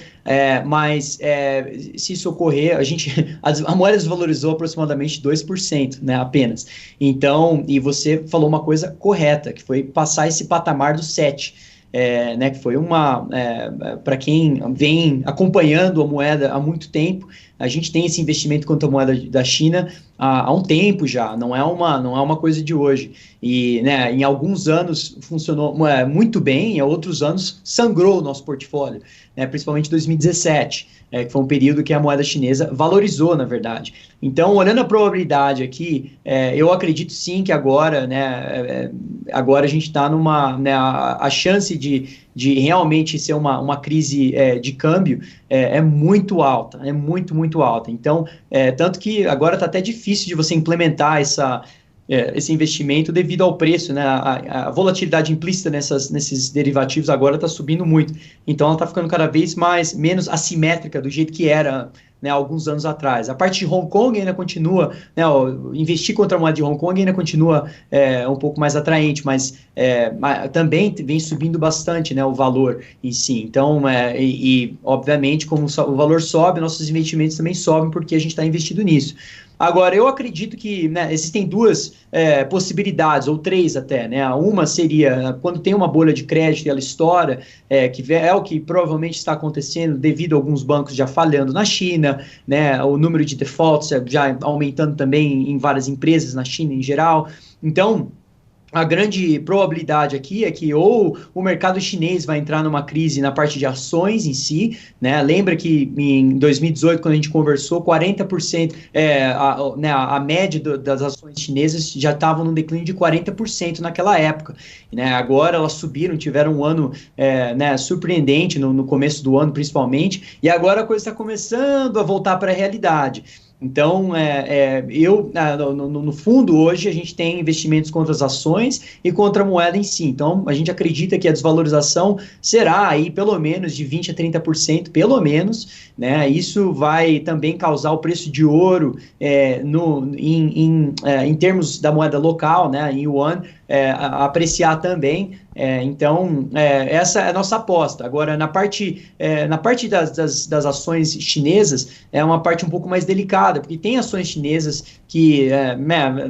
mas se isso ocorrer, a moeda desvalorizou aproximadamente 2%, né, apenas. Então, e você falou uma coisa correta, que foi passar esse patamar do 7%. Né, que foi para quem vem acompanhando a moeda há muito tempo, a gente tem esse investimento contra a moeda da China há um tempo já, não é uma coisa de hoje. E, né, em alguns anos funcionou muito bem, em outros anos sangrou o nosso portfólio, né, principalmente 2017, que foi um período que a moeda chinesa valorizou, na verdade. Então, olhando a probabilidade aqui, eu acredito sim que agora, né, agora a gente está numa, né, a chance de realmente ser uma crise de câmbio é muito alta, é muito alta. Então, tanto que agora está até difícil de você implementar esse investimento devido ao preço, né? A volatilidade implícita nesses derivativos agora está subindo muito. Então, ela está ficando cada vez menos assimétrica do jeito que era, né, alguns anos atrás. A parte de Hong Kong ainda continua, né, investir contra a moeda de Hong Kong ainda continua um pouco mais atraente, mas também vem subindo bastante, né, o valor em si. Então, obviamente, como o valor sobe, nossos investimentos também sobem porque a gente está investido nisso. Agora, eu acredito que, né, existem duas possibilidades, ou três até, né? Uma seria quando tem uma bolha de crédito e ela estoura, que é o que provavelmente está acontecendo devido a alguns bancos já falhando na China, né? O número de defaults já aumentando também em várias empresas na China em geral. Então, a grande probabilidade aqui é que ou o mercado chinês vai entrar numa crise na parte de ações em si, né? Lembra que em 2018, quando a gente conversou, 40%, a média das ações chinesas já estavam num declínio de 40% naquela época, né? Agora elas subiram, tiveram um ano né, surpreendente no começo do ano, principalmente, e agora a coisa está começando a voltar para a realidade. Então, no fundo, hoje a gente tem investimentos contra as ações e contra a moeda em si. Então, a gente acredita que a desvalorização será aí pelo menos de 20% a 30%, pelo menos, né? Isso vai também causar o preço de ouro em termos da moeda local, né, em yuan, apreciar também. Então, essa é a nossa aposta. Agora, na parte das ações chinesas, é uma parte um pouco mais delicada, porque tem ações chinesas que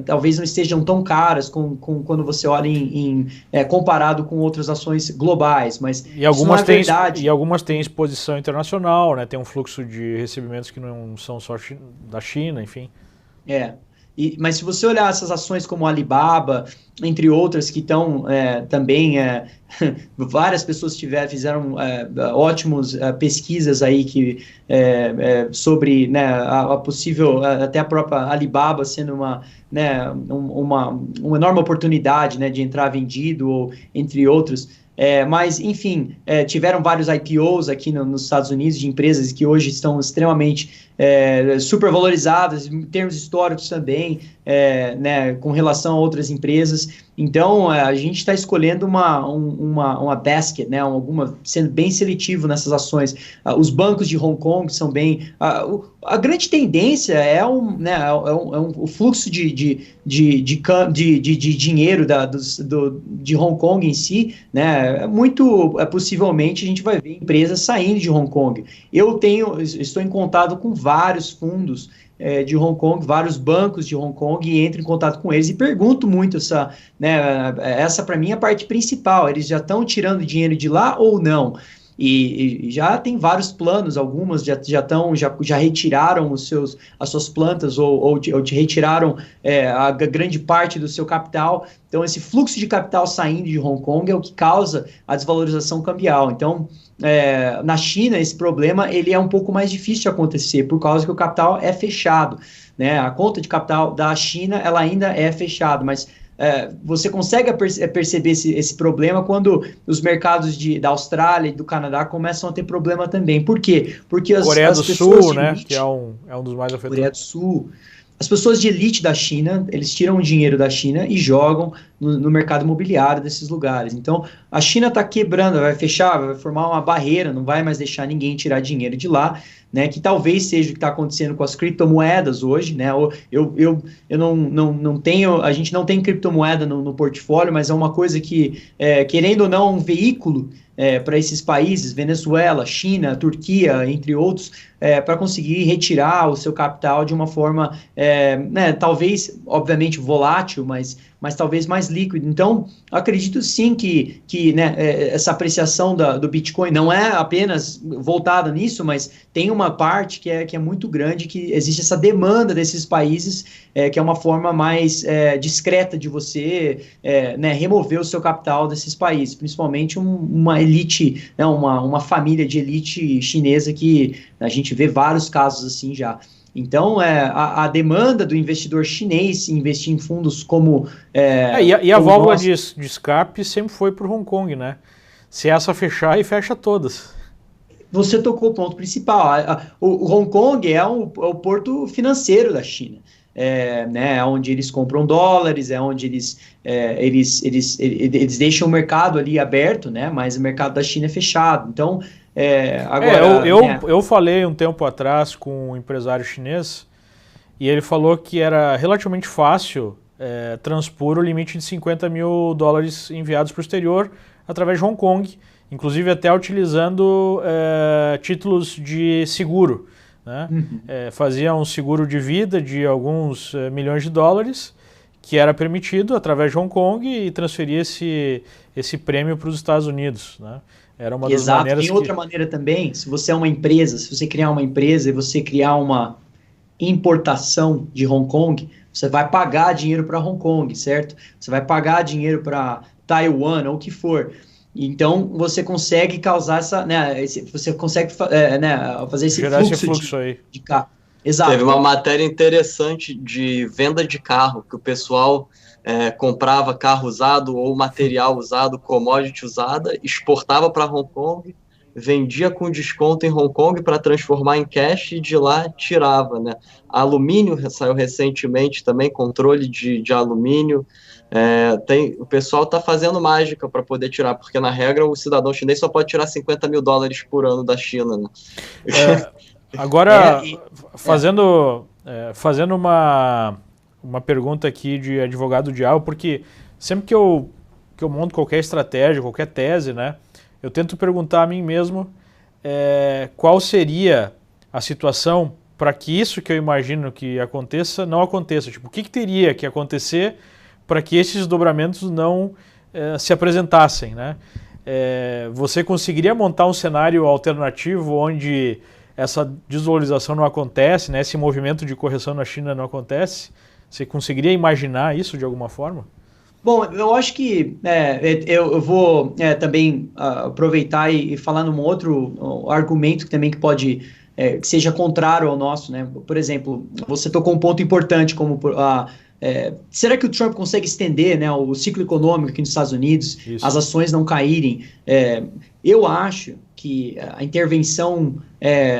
talvez não estejam tão caras quando você olha comparado com outras ações globais, mas e algumas têm exposição internacional, né? Tem um fluxo de recebimentos que não são só da China, enfim. Mas se você olhar essas ações como a Alibaba, entre outras que estão também, várias pessoas fizeram ótimas pesquisas aí sobre, né, a possível, até a própria Alibaba sendo uma enorme oportunidade, né, de entrar vendido, ou, entre outros. Mas, enfim, tiveram vários IPOs aqui nos Estados Unidos de empresas que hoje estão extremamente supervalorizadas, em termos históricos também, né, com relação a outras empresas. Então, a gente está escolhendo uma basket, né, sendo bem seletivo nessas ações. Os bancos de Hong Kong são bem... A grande tendência é o fluxo de dinheiro de Hong Kong em si, né? Possivelmente a gente vai ver empresas saindo de Hong Kong. Estou em contato com vários fundos de Hong Kong, vários bancos de Hong Kong, e entro em contato com eles e pergunto muito essa para mim é a parte principal, eles já estão tirando dinheiro de lá ou não? e já tem vários planos, algumas já retiraram as suas plantas ou te retiraram a grande parte do seu capital. Então, esse fluxo de capital saindo de Hong Kong é o que causa a desvalorização cambial. Então, na China, esse problema ele é um pouco mais difícil de acontecer, por causa que o capital é fechado, né? A conta de capital da China ela ainda é fechada, mas você consegue perceber esse problema quando os mercados da Austrália e do Canadá começam a ter problema também. Por quê? Porque Coreia do Sul, né, que é um dos mais afetados. Coreia do Sul. As pessoas de elite da China, eles tiram o dinheiro da China e jogam no mercado imobiliário desses lugares. Então, a China está quebrando, vai fechar, vai formar uma barreira, não vai mais deixar ninguém tirar dinheiro de lá, né? Que talvez seja o que está acontecendo com as criptomoedas hoje, né? Eu não tenho, a gente não tem criptomoeda no portfólio, mas é uma coisa que, querendo ou não, um veículo para esses países, Venezuela, China, Turquia, entre outros, para conseguir retirar o seu capital de uma forma, né, talvez, obviamente, volátil, mas talvez mais líquido. Então, acredito sim que né, essa apreciação do Bitcoin não é apenas voltada nisso, mas tem uma parte que é muito grande, que existe essa demanda desses países, que é uma forma mais discreta de você né, remover o seu capital desses países, principalmente uma elite, né, uma família de elite chinesa que a gente vê vários casos assim já. Então, a demanda do investidor chinês investir em fundos como... e a válvula de escape sempre foi para o Hong Kong, né? Se essa fechar, aí fecha todas. Você tocou o ponto principal. O Hong Kong é o porto financeiro da China. Né, onde eles compram dólares, onde eles deixam o mercado ali aberto, né, mas o mercado da China é fechado. Então, agora... Eu falei um tempo atrás com um empresário chinês e ele falou que era relativamente fácil transpor o limite de 50 mil dólares enviados para o exterior através de Hong Kong, inclusive até utilizando títulos de seguro. Né? Fazia um seguro de vida de alguns milhões de dólares, que era permitido através de Hong Kong, e transferia esse prêmio para os Estados Unidos. Né? Era uma das maneiras. Tem outra maneira também, se você é uma empresa, se você criar uma empresa e você criar uma importação de Hong Kong, você vai pagar dinheiro para Hong Kong, certo? Você vai pagar dinheiro para Taiwan ou o que for. Então, você consegue causar essa, né, você consegue fazer esse fluxo de carro. Exato. Teve uma matéria interessante de venda de carro, que o pessoal comprava carro usado ou material usado, commodity usada, exportava para Hong Kong, vendia com desconto em Hong Kong para transformar em cash e de lá tirava. Né? Alumínio saiu recentemente também, controle de alumínio. O pessoal está fazendo mágica para poder tirar, porque na regra o cidadão chinês só pode tirar 50 mil dólares por ano da China. Né? Agora, fazendo uma pergunta aqui de advogado diabo, porque sempre que eu monto qualquer estratégia, qualquer tese, né, eu tento perguntar a mim mesmo qual seria a situação para que isso que eu imagino que aconteça não aconteça. Tipo, o que teria que acontecer para que esses desdobramentos não se apresentassem, né? Você conseguiria montar um cenário alternativo onde essa desvalorização não acontece, né? Esse movimento de correção na China não acontece? Você conseguiria imaginar isso de alguma forma? Bom, eu acho que eu vou também aproveitar e falar num outro argumento que também que pode que seja contrário ao nosso, né? Por exemplo, você tocou um ponto importante como será que o Trump consegue estender, né, o ciclo econômico aqui nos Estados Unidos, isso, as ações não caírem? Eu acho que a intervenção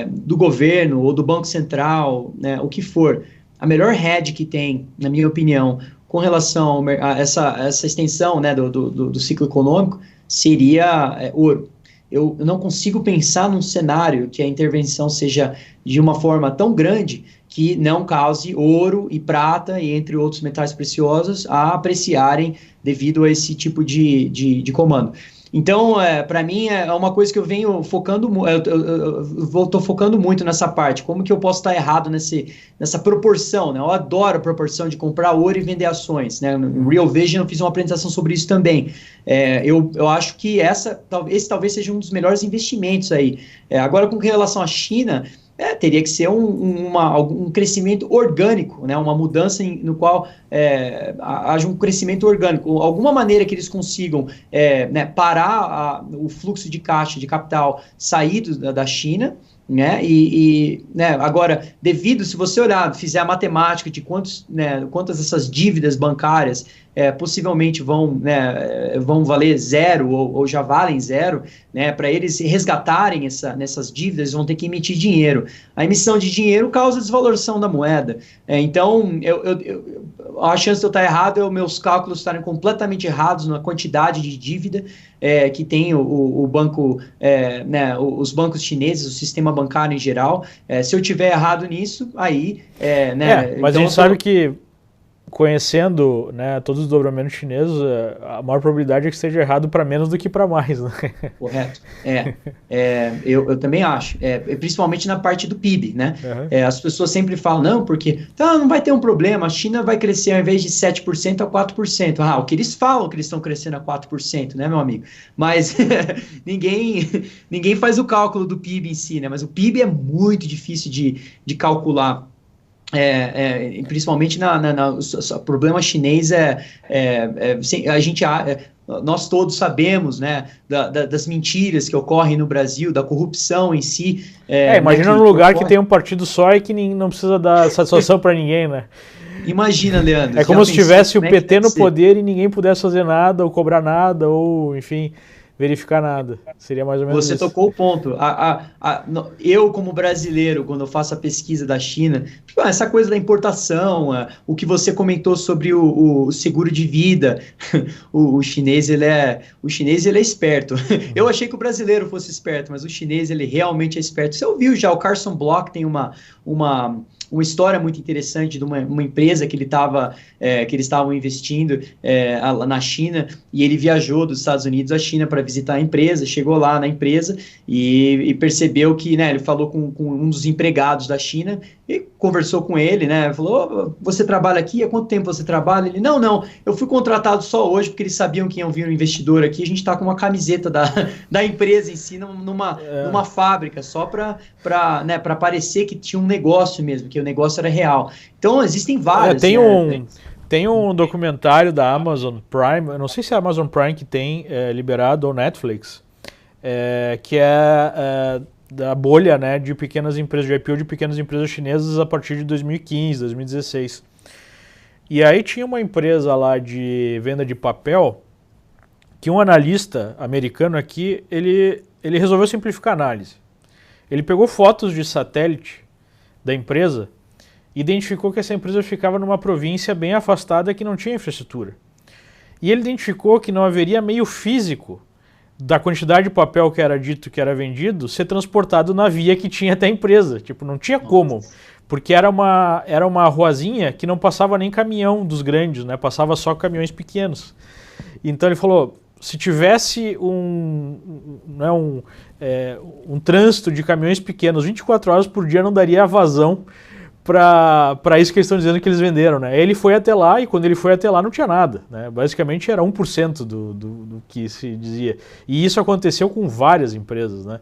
do governo ou do Banco Central, né, o que for, a melhor hedge que tem, na minha opinião, com relação a essa extensão, né, do ciclo econômico, seria ouro. Eu não consigo pensar num cenário que a intervenção seja de uma forma tão grande que não cause ouro e prata, e entre outros metais preciosos, a apreciarem devido a esse tipo de comando. Então, para mim, é uma coisa que eu venho focando, estou focando muito nessa parte, como que eu posso estar errado nessa proporção, né? Eu adoro a proporção de comprar ouro e vender ações, né? No Real Vision eu fiz uma apresentação sobre isso também. Eu acho que esse talvez seja um dos melhores investimentos aí. Agora, com relação à China, teria que ser um crescimento orgânico, né? Uma mudança no qual haja um crescimento orgânico. Alguma maneira que eles consigam né, parar o fluxo de caixa, de capital saído da China, né? Né, agora, se você olhar, fizer a matemática de quantas essas dívidas bancárias possivelmente vão valer zero ou já valem zero, né? Para eles resgatarem nessas dívidas, eles vão ter que emitir dinheiro. A emissão de dinheiro causa desvalorização da moeda. Então, a chance de eu estar errado meus cálculos estarem completamente errados na quantidade de dívida que tem o banco, né, os bancos chineses, o sistema bancário em geral. Se eu tiver errado nisso, aí... né, mas então, a gente sabe que, conhecendo, né, todos os dobramentos chineses, a maior probabilidade é que esteja errado para menos do que para mais. Né? Correto. Eu também acho. Principalmente na parte do PIB, né? Uhum. As pessoas sempre falam, não, porque não vai ter um problema, a China vai crescer ao invés de 7% a 4%. O que eles falam que eles estão crescendo a 4%, né, meu amigo? Mas ninguém faz o cálculo do PIB em si, né? Mas o PIB é muito difícil de calcular. Principalmente o problema chinês nós todos sabemos, né, das mentiras que ocorrem no Brasil, da corrupção em si. Imagina num lugar que tem um partido só e que não precisa dar satisfação para ninguém, né? Imagina, Leandro. É como se tivesse o PT no poder e ninguém pudesse fazer nada, ou cobrar nada, ou, enfim, verificar nada. Seria mais ou menos isso. Você tocou o ponto. Eu, como brasileiro, quando eu faço a pesquisa da China, essa coisa da importação, o que você comentou sobre o seguro de vida, o chinês ele é esperto. Eu achei que o brasileiro fosse esperto, mas o chinês ele realmente é esperto. Você ouviu já, o Carson Block tem uma história muito interessante de uma empresa que eles estavam investindo na China, e ele viajou dos Estados Unidos à China para visitar a empresa, chegou lá na empresa e percebeu que, né, ele falou com um dos empregados da China e conversou com ele, né, falou, você trabalha aqui? Há quanto tempo você trabalha? Ele, não, eu fui contratado só hoje porque eles sabiam que iam vir um investidor aqui, a gente está com uma camiseta da empresa em si, numa fábrica, só para parecer que tinha um negócio mesmo, que o negócio era real. Então, existem vários. Tem um documentário da Amazon Prime, eu não sei se é a Amazon Prime que tem liberado ou Netflix, que é da bolha, né, de pequenas empresas, de IPO de pequenas empresas chinesas a partir de 2015, 2016. E aí tinha uma empresa lá de venda de papel que um analista americano aqui, ele resolveu simplificar a análise. Ele pegou fotos de satélite da empresa, identificou que essa empresa ficava numa província bem afastada que não tinha infraestrutura. E ele identificou que não haveria meio físico da quantidade de papel que era dito que era vendido ser transportado na via que tinha até a empresa. Tipo, não tinha como, porque era uma ruazinha que não passava nem caminhão dos grandes, né? Passava só caminhões pequenos. Então ele falou, se tivesse um trânsito de caminhões pequenos 24 horas por dia, não daria vazão para isso que eles estão dizendo que eles venderam, né? Ele foi até lá e quando ele foi até lá não tinha nada, né? Basicamente era 1% do que se dizia. E isso aconteceu com várias empresas, né?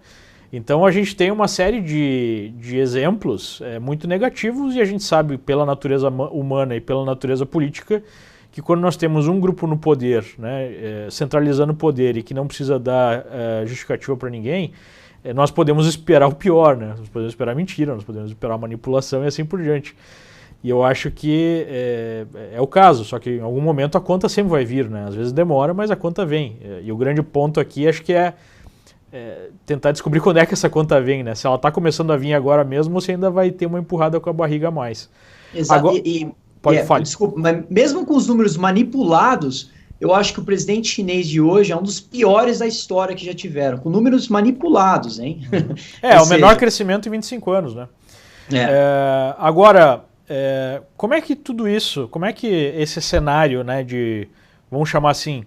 Então a gente tem uma série de exemplos muito negativos e a gente sabe pela natureza humana e pela natureza política que quando nós temos um grupo no poder, né, centralizando o poder e que não precisa dar justificativa para ninguém, nós podemos esperar o pior, né? Nós podemos esperar mentira, nós podemos esperar manipulação e assim por diante. E eu acho que é o caso, só que em algum momento a conta sempre vai vir, né? Às vezes demora, mas a conta vem. E o grande ponto aqui acho que é tentar descobrir quando é que essa conta vem, né? Se ela está começando a vir agora mesmo, você ainda vai ter uma empurrada com a barriga a mais. Exato. Agora, pode falar. Desculpa, mas mesmo com os números manipulados, eu acho que o presidente chinês de hoje é um dos piores da história que já tiveram, com números manipulados, hein? O menor crescimento em 25 anos, né? Agora, como é que tudo isso, como é que esse cenário, né, vamos chamar assim,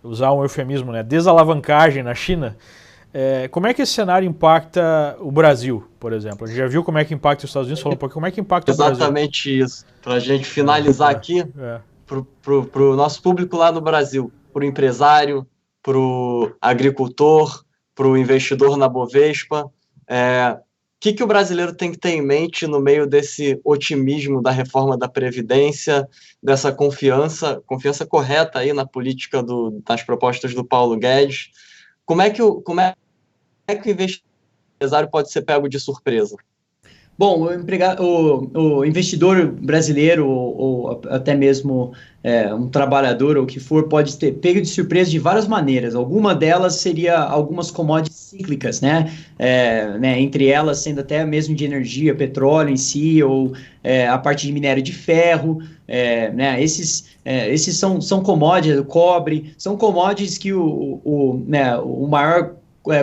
usar um eufemismo, né, desalavancagem na China, como é que esse cenário impacta o Brasil, por exemplo? A gente já viu como é que impacta os Estados Unidos, falou um pouquinho como é que impacta o Brasil. Exatamente isso. Para a gente finalizar aqui, para o nosso público lá no Brasil, para o empresário, para o agricultor, para o investidor na Bovespa, que o brasileiro tem que ter em mente no meio desse otimismo da reforma da Previdência, dessa confiança correta aí na política das propostas do Paulo Guedes? Como é que o empresário pode ser pego de surpresa? Bom, o investidor brasileiro ou até mesmo um trabalhador ou o que for pode ter pego de surpresa de várias maneiras. Alguma delas seria algumas commodities cíclicas, né? Entre elas sendo até mesmo de energia, petróleo em si, ou a parte de minério de ferro, né? Esses são commodities, o cobre, são commodities que o maior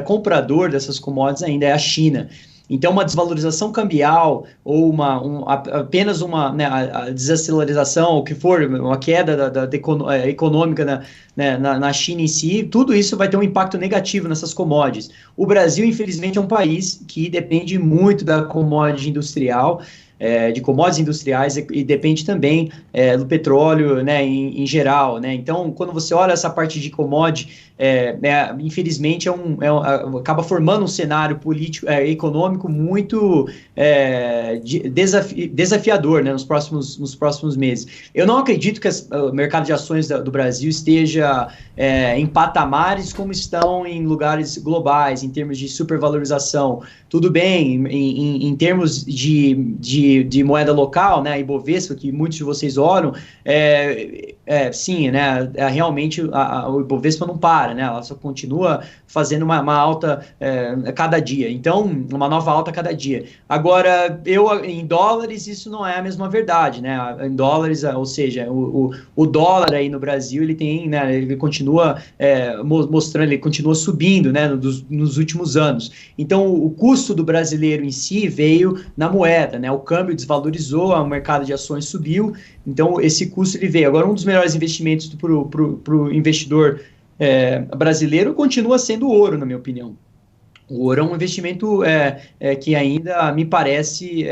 comprador dessas commodities ainda é a China. Então, uma desvalorização cambial ou apenas a desaceleração, o que for, uma queda econômica na China em si, tudo isso vai ter um impacto negativo nessas commodities. O Brasil, infelizmente, é um país que depende muito da commodity industrial, de commodities industriais e depende também do petróleo, né, em geral, né? Então, quando você olha essa parte de commodity, infelizmente acaba formando um cenário político, econômico muito desafiador, né, nos próximos meses. Eu não acredito que o mercado de ações do Brasil esteja em patamares como estão em lugares globais, em termos de supervalorização. Tudo bem, em termos de moeda local, né, Ibovespa, que muitos de vocês olham, sim, né, realmente o Ibovespa não para, né, ela só continua fazendo uma alta a cada dia, então, uma nova alta a cada dia. Agora, em dólares, isso não é a mesma verdade, né, em dólares, ou seja, o dólar aí no Brasil, ele tem, né, ele continua mostrando, ele continua subindo, né, nos últimos anos. Então, o custo do brasileiro em si veio na moeda, né, o câmbio desvalorizou, o mercado de ações subiu, então esse custo ele veio. Agora, um dos melhores investimentos para o investidor brasileiro continua sendo o ouro, na minha opinião. O ouro é um investimento que ainda me parece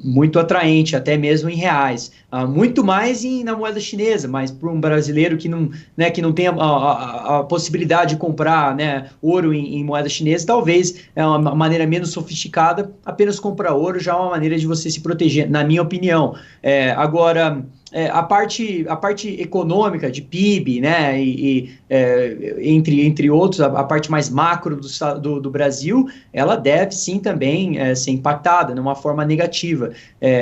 muito atraente, até mesmo em reais. Muito mais na moeda chinesa, mas para um brasileiro que não tem a possibilidade de comprar, né, ouro em moeda chinesa, talvez é uma maneira menos sofisticada, apenas comprar ouro já é uma maneira de você se proteger, na minha opinião. Agora, a parte econômica de PIB, né, entre outros, a parte mais macro do Brasil, ela deve sim também ser impactada de uma forma negativa,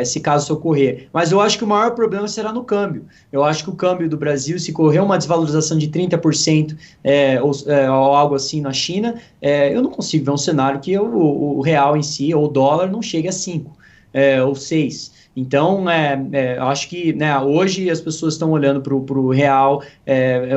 se caso isso ocorrer. Mas eu acho que o maior problema será no câmbio. Eu acho que o câmbio do Brasil, se correr uma desvalorização de 30% ou algo assim na China, eu não consigo ver um cenário que o real em si, ou o dólar, não chegue a 5 ou 6. Então, eu acho que, né, hoje as pessoas estão olhando para o real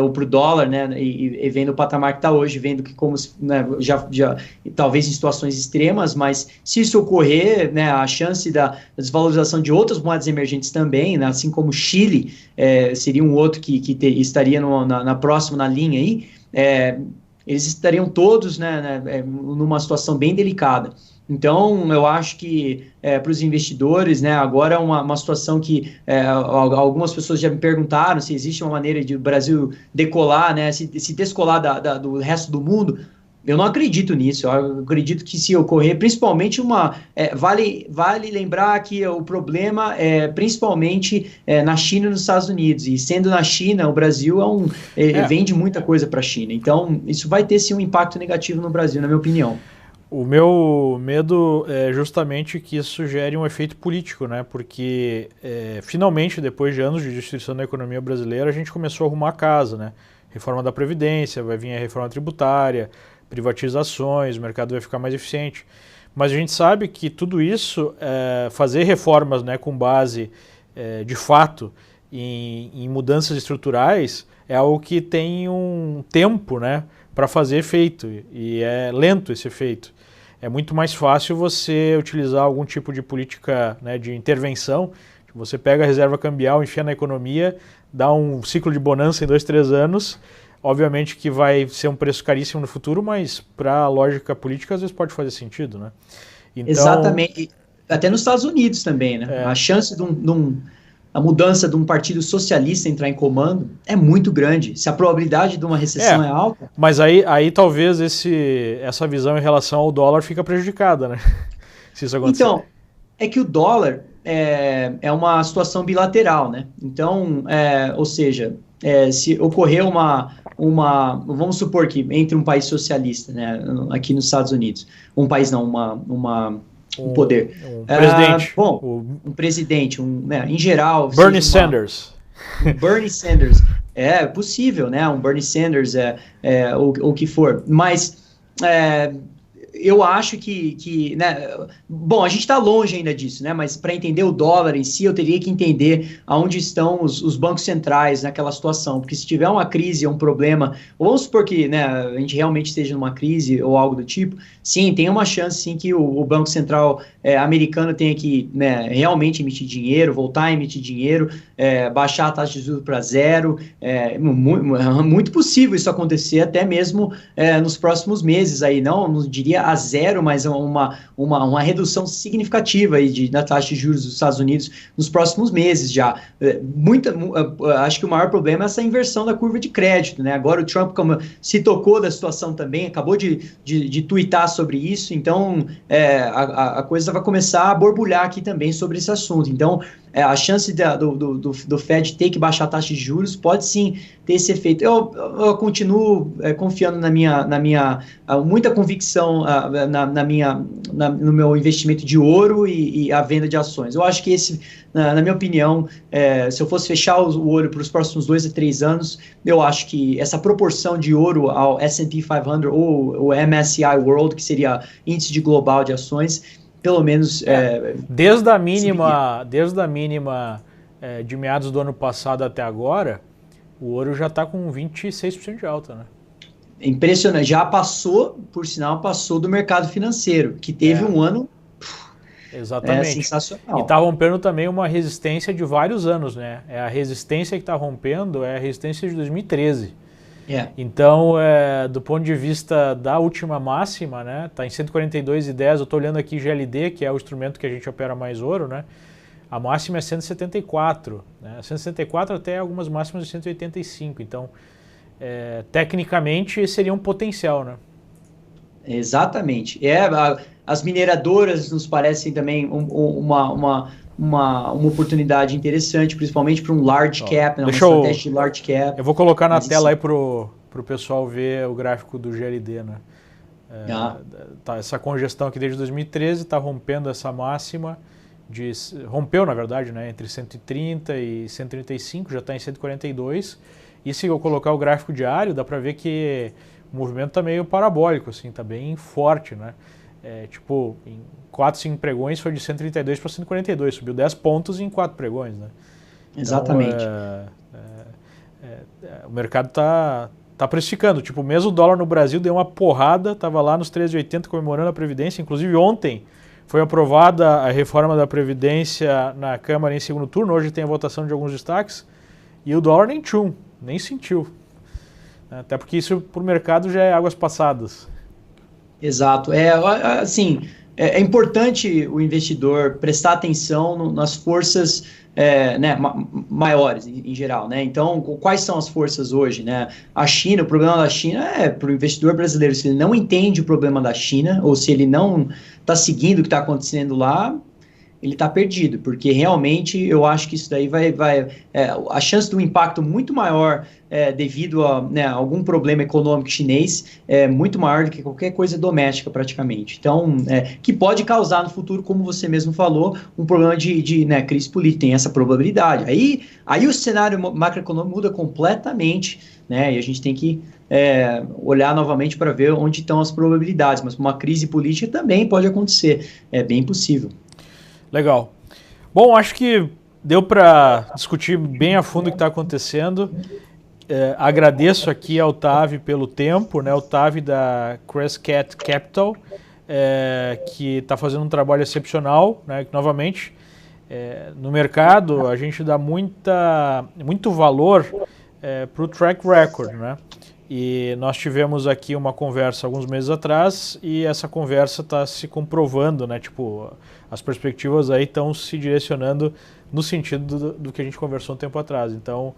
ou para o dólar, né, e vendo o patamar que está hoje, vendo que né, já talvez em situações extremas, mas se isso ocorrer, né, a chance da desvalorização de outras moedas emergentes também, né, assim como o Chile seria um outro que estaria na próxima na linha aí, eles estariam todos, né, numa situação bem delicada. Então, eu acho que para os investidores, né, agora é uma situação que algumas pessoas já me perguntaram se existe uma maneira de o Brasil decolar, né, se descolar do resto do mundo. Eu não acredito nisso. Eu acredito que se ocorrer, principalmente vale lembrar que o problema é principalmente na China e nos Estados Unidos. E sendo na China, o Brasil vende muita coisa para a China. Então, isso vai ter sim um impacto negativo no Brasil, na minha opinião. O meu medo é justamente que isso gere um efeito político, né? Porque finalmente, depois de anos de destruição da economia brasileira, a gente começou a arrumar a casa, né? Reforma da Previdência, vai vir a reforma tributária, privatizações, o mercado vai ficar mais eficiente. Mas a gente sabe que tudo isso, fazer reformas, né, com base de fato em mudanças estruturais, é algo que tem um tempo, né, para fazer efeito, e é lento esse efeito. É muito mais fácil você utilizar algum tipo de política, né, de intervenção. Você pega a reserva cambial, enfia na economia, dá um ciclo de bonança em 2, 3 anos, Obviamente que vai ser um preço caríssimo no futuro, mas para a lógica política às vezes pode fazer sentido, né? Então, exatamente. Até nos Estados Unidos também, né? A chance a mudança de um partido socialista entrar em comando é muito grande. Se a probabilidade de uma recessão é alta... Mas aí talvez essa visão em relação ao dólar fica prejudicada, né? Se isso acontecer. Então, é que o dólar é uma situação bilateral, né? Então, ou seja, se ocorrer vamos supor que entre um país socialista, né, aqui nos Estados Unidos, um país não, um poder. Um presidente. Um presidente, em geral... Bernie Sanders. Bernie Sanders. É possível, né? Um Bernie Sanders, o que for. Mas eu acho que né? Bom, a gente está longe ainda disso, né? Mas para entender o dólar em si, eu teria que entender aonde estão os bancos centrais naquela situação. Porque se tiver uma crise ou um problema, ou vamos supor que, né, a gente realmente esteja numa crise ou algo do tipo, sim, tem uma chance sim que o Banco Central americano tenha que, né, realmente emitir dinheiro, voltar a emitir dinheiro, baixar a taxa de juros para zero. Muito possível isso acontecer até mesmo nos próximos meses aí, não diria a zero, mas uma redução significativa aí da taxa de juros dos Estados Unidos nos próximos meses já. Acho que o maior problema é essa inversão da curva de crédito, né? Agora o Trump, como se tocou da situação também, acabou de tuitar sobre isso, então a coisa vai começar a borbulhar aqui também sobre esse assunto. Então, a chance do Fed ter que baixar a taxa de juros pode sim ter esse efeito. Eu continuo confiando muita convicção no meu investimento de ouro e a venda de ações. Eu acho que na minha opinião, se eu fosse fechar o ouro para os próximos 2 a 3 anos, eu acho que essa proporção de ouro ao S&P 500 ou o MSCI World, que seria índice de global de ações, pelo menos... Desde a mínima de meados do ano passado até agora, o ouro já está com 26% de alta, né? Impressionante. Já passou do mercado financeiro, que teve um ano exatamente. Sensacional. E está rompendo também uma resistência de vários anos, né? A resistência que está rompendo é a resistência de 2013. Então, do ponto de vista da última máxima, né, está em 142,10, eu estou olhando aqui GLD, que é o instrumento que a gente opera mais ouro, né, a máxima é 174, né, 174 até algumas máximas de 185, então, tecnicamente, seria um potencial, né? Exatamente. As mineradoras nos parecem também uma oportunidade interessante, principalmente para um large cap, uma estratégia de large cap. Eu vou colocar na tela aí para o pessoal ver o gráfico do GLD, né? Tá, essa congestão aqui desde 2013 está rompendo essa máxima, rompeu na verdade, né, entre 130 e 135, já está em 142, e se eu colocar o gráfico diário, dá para ver que o movimento está meio parabólico, assim, está bem forte, né? Tipo, em 4, 5 pregões foi de 132 para 142, subiu 10 pontos em 4 pregões, né? Exatamente. Então, o mercado está precificando, tipo, mesmo o dólar no Brasil deu uma porrada, estava lá nos 13,80 comemorando a Previdência, inclusive ontem foi aprovada a reforma da Previdência na Câmara em segundo turno, hoje tem a votação de alguns destaques, e o dólar nem sentiu. Até porque isso para o mercado já é águas passadas. Exato. Assim, é importante o investidor prestar atenção nas forças né, maiores em geral, né? Então, quais são as forças hoje, né? A China, o problema da China para o investidor brasileiro, se ele não entende o problema da China, ou se ele não está seguindo o que está acontecendo lá, ele está perdido, porque realmente eu acho que isso daí a chance de um impacto muito maior devido a, né, algum problema econômico chinês é muito maior do que qualquer coisa doméstica praticamente. Então, que pode causar no futuro, como você mesmo falou, um problema de né, crise política, tem essa probabilidade. Aí o cenário macroeconômico muda completamente, né, e a gente tem que olhar novamente para ver onde estão as probabilidades, mas uma crise política também pode acontecer, é bem possível. Legal. Bom, acho que deu para discutir bem a fundo o que está acontecendo. Agradeço aqui ao Tavi pelo tempo, né? O Tavi da Crescat Capital, que está fazendo um trabalho excepcional, né? Que, novamente, no mercado a gente dá muito valor para o track record, né? E nós tivemos aqui uma conversa alguns meses atrás e essa conversa está se comprovando, né? Tipo, as perspectivas aí estão se direcionando no sentido do que a gente conversou um tempo atrás. Então,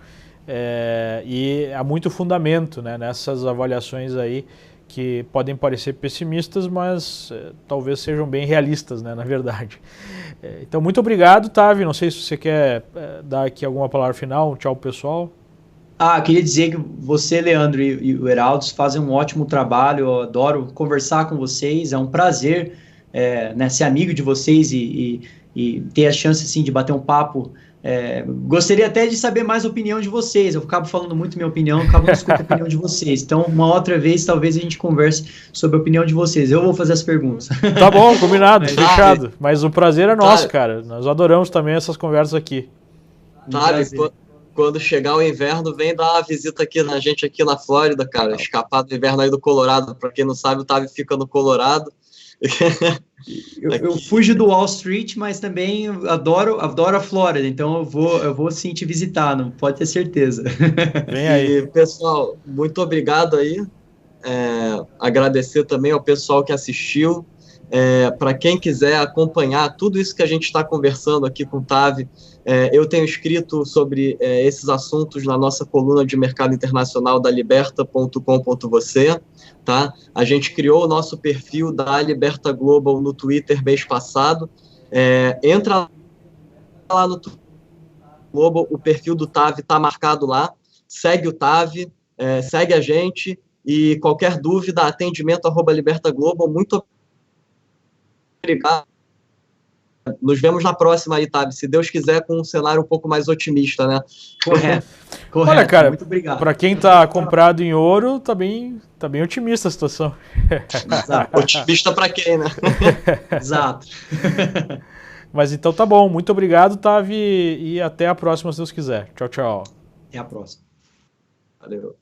e há muito fundamento, né, nessas avaliações aí que podem parecer pessimistas, mas talvez sejam bem realistas, né, na verdade. Então, muito obrigado, Tavi. Não sei se você quer dar aqui alguma palavra final. Um tchau, pessoal. Queria dizer que você, Leandro, e o Heraldo fazem um ótimo trabalho. Eu adoro conversar com vocês. É um prazer né, ser amigo de vocês e ter a chance assim, de bater um papo. Gostaria até de saber mais a opinião de vocês. Eu acabo falando muito minha opinião, acabo não escutando a opinião de vocês. Então, uma outra vez, talvez a gente converse sobre a opinião de vocês. Eu vou fazer as perguntas. Tá bom, combinado, fechado. Mas o prazer é nosso, cara. Nós adoramos também essas conversas aqui. Quando chegar o inverno, vem dar uma visita aqui na gente aqui na Flórida, cara. Escapar do inverno aí do Colorado. Pra quem não sabe, o Tavi fica no Colorado. Eu fujo do Wall Street, mas também adoro a Flórida, então eu vou sim te visitar, não pode ter certeza. Vem aí. E, pessoal, muito obrigado aí. Agradecer também ao pessoal que assistiu. Para quem quiser acompanhar tudo isso que a gente está conversando aqui com o Tavi, eu tenho escrito sobre esses assuntos na nossa coluna de mercado internacional da liberta.com.vc, tá? A gente criou o nosso perfil da Liberta Global no Twitter mês passado. Entra lá no Twitter Global, o perfil do Tavi está marcado lá. Segue o Tavi, segue a gente e qualquer dúvida, atendimento @Liberta Global. Muito obrigado. Nos vemos na próxima aí, Tavi, se Deus quiser, com um cenário um pouco mais otimista, né? Correto. Olha, cara, muito obrigado. Para quem tá comprado em ouro, tá bem otimista a situação. Exato. Otimista para quem, né? Exato. Mas então tá bom, muito obrigado, Tavi, e até a próxima, se Deus quiser. Tchau, tchau. Até a próxima. Valeu.